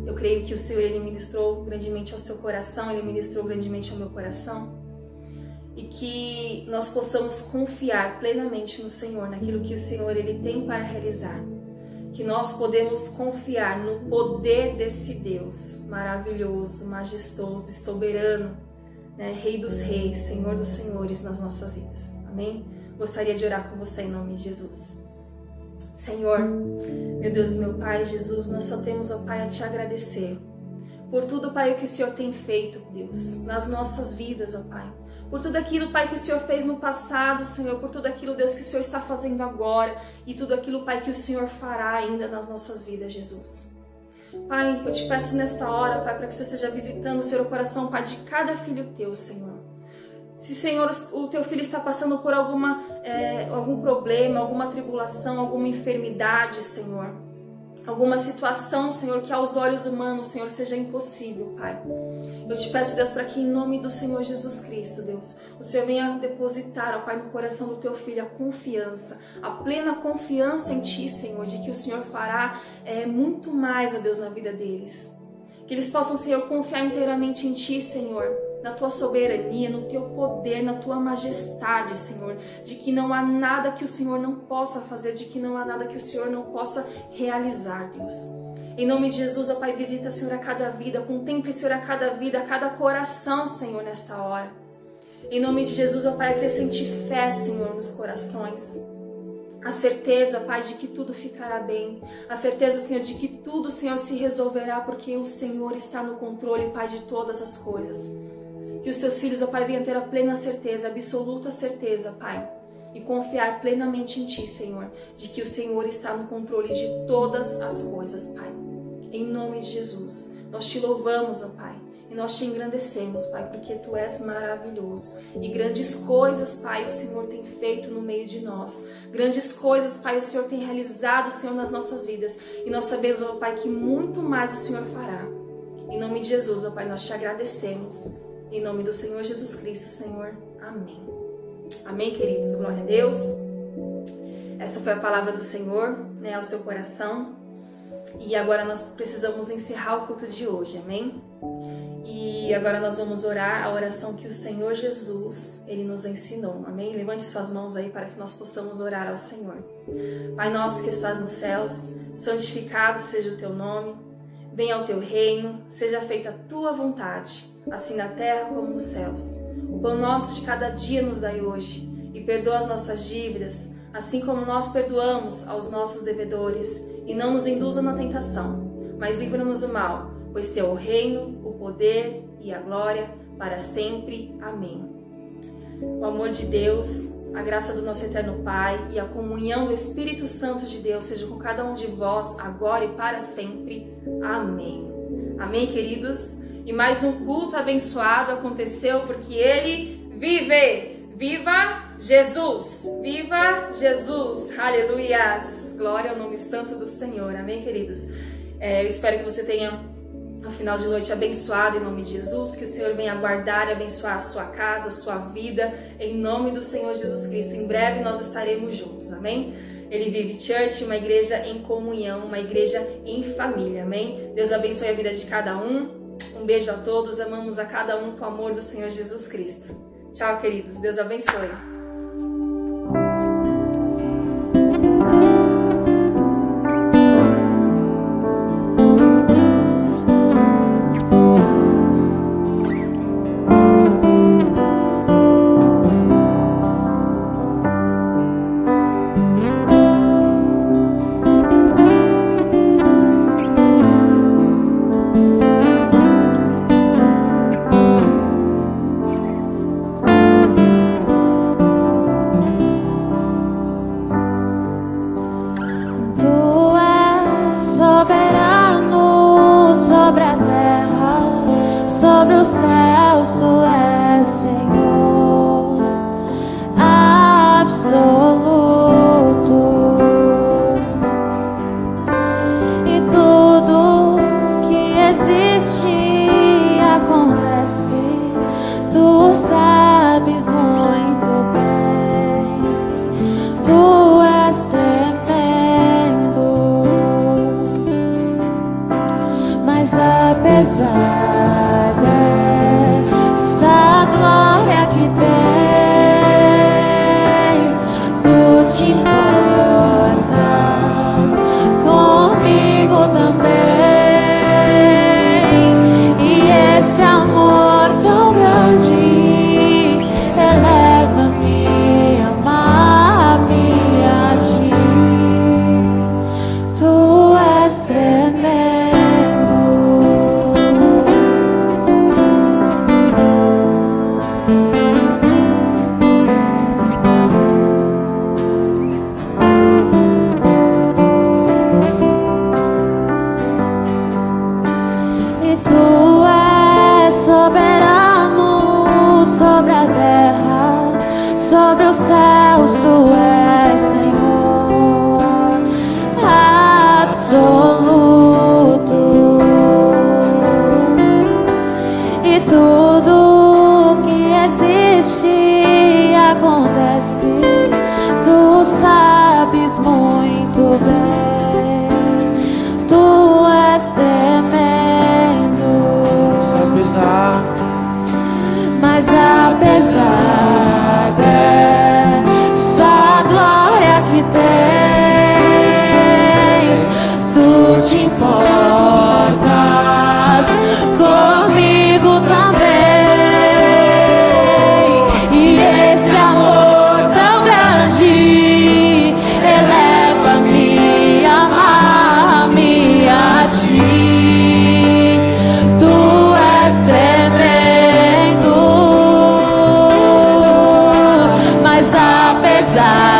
Eu creio que o Senhor ele ministrou grandemente ao seu coração, ele ministrou grandemente ao meu coração, e que nós possamos confiar plenamente no Senhor, naquilo que o Senhor ele tem para realizar, que nós podemos confiar no poder desse Deus maravilhoso, majestoso e soberano, né? Rei dos reis, Senhor dos senhores nas nossas vidas. Amém? Gostaria de orar com você em nome de Jesus. Senhor, meu Deus e meu Pai, Jesus, nós só temos, ó Pai, a Te agradecer por tudo, Pai, o que o Senhor tem feito, Deus, nas nossas vidas, ó Pai. Por tudo aquilo, Pai, que o Senhor fez no passado, Senhor, por tudo aquilo, Deus, que o Senhor está fazendo agora e tudo aquilo, Pai, que o Senhor fará ainda nas nossas vidas, Jesus. Pai, eu te peço nesta hora, Pai, para que o Senhor esteja visitando, Senhor, o coração, Pai, de cada filho Teu, Senhor. Se, Senhor, o Teu filho está passando por algum problema, alguma tribulação, alguma enfermidade, Senhor, alguma situação, Senhor, que aos olhos humanos, Senhor, seja impossível, Pai. Eu te peço, Deus, para que em nome do Senhor Jesus Cristo, Deus, o Senhor venha depositar, ó Pai, no coração do Teu filho a confiança, a plena confiança em Ti, Senhor, de que o Senhor fará muito mais, ó Deus, na vida deles. Que eles possam, Senhor, confiar inteiramente em Ti, Senhor, na Tua soberania, no Teu poder, na Tua majestade, Senhor, de que não há nada que o Senhor não possa fazer, de que não há nada que o Senhor não possa realizar, Deus. Em nome de Jesus, ó Pai, visita, Senhor, a cada vida, contemple, Senhor, a cada vida, a cada coração, Senhor, nesta hora. Em nome de Jesus, ó Pai, acrescente fé, Senhor, nos corações. A certeza, Pai, de que tudo ficará bem. A certeza, Senhor, de que tudo, Senhor, se resolverá, porque o Senhor está no controle, Pai, de todas as coisas. Que os Teus filhos, ó Pai, venham ter a plena certeza, a absoluta certeza, Pai, e confiar plenamente em Ti, Senhor, de que o Senhor está no controle de todas as coisas, Pai. Em nome de Jesus, nós Te louvamos, ó Pai, e nós te engrandecemos, Pai, porque Tu és maravilhoso. E grandes coisas, Pai, o Senhor tem feito no meio de nós. Grandes coisas, Pai, o Senhor tem realizado, Senhor, nas nossas vidas. E nós sabemos, ó Pai, que muito mais o Senhor fará. Em nome de Jesus, ó Pai, nós te agradecemos. Em nome do Senhor Jesus Cristo, Senhor. Amém. Amém, queridos. Glória a Deus. Essa foi a palavra do Senhor, né, ao seu coração. E agora nós precisamos encerrar o culto de hoje, amém? E agora nós vamos orar a oração que o Senhor Jesus, Ele nos ensinou, amém? Levante suas mãos aí para que nós possamos orar ao Senhor. Pai nosso que estás nos céus, santificado seja o Teu nome, venha o Teu reino, seja feita a Tua vontade, assim na terra como nos céus. O pão nosso de cada dia nos dai hoje, e perdoa as nossas dívidas, assim como nós perdoamos aos nossos devedores, e não nos induza na tentação, mas livra-nos do mal, pois Teu é o reino, o poder e a glória para sempre. Amém. O amor de Deus, a graça do nosso eterno Pai e a comunhão do Espírito Santo de Deus seja com cada um de vós, agora e para sempre. Amém. Amém, queridos? E mais um culto abençoado aconteceu porque Ele vive. Viva Jesus! Viva Jesus! Aleluias! Glória ao nome santo do Senhor. Amém, queridos? Eu espero que você tenha um final de noite abençoado em nome de Jesus, que o Senhor venha guardar e abençoar a sua casa, a sua vida, em nome do Senhor Jesus Cristo. Em breve nós estaremos juntos, amém? Ele Vive Church, uma igreja em comunhão, uma igreja em família, amém? Deus abençoe a vida de cada um. Um beijo a todos, amamos a cada um com o amor do Senhor Jesus Cristo. Tchau, queridos. Deus abençoe. Sobre os céus Tu és Senhor absoluto, e tudo que existe acontece, Tu sabes muito bem. Tu és tremendo, mas apesar glória que tens, Tu te importas comigo também, e esse amor tão grande eleva-me a amar-me a Ti. Tu és tremendo. Sobre os céus Tu és Senhor absoluto, e tudo que existe acontece, Tu sabes muito bem. Tu és tremendo, mas apesar dessa glória que tens, Tu te importas comigo também, e esse amor tão grande eleva-me a amar-me a Ti. Tu és tremendo, mas apesar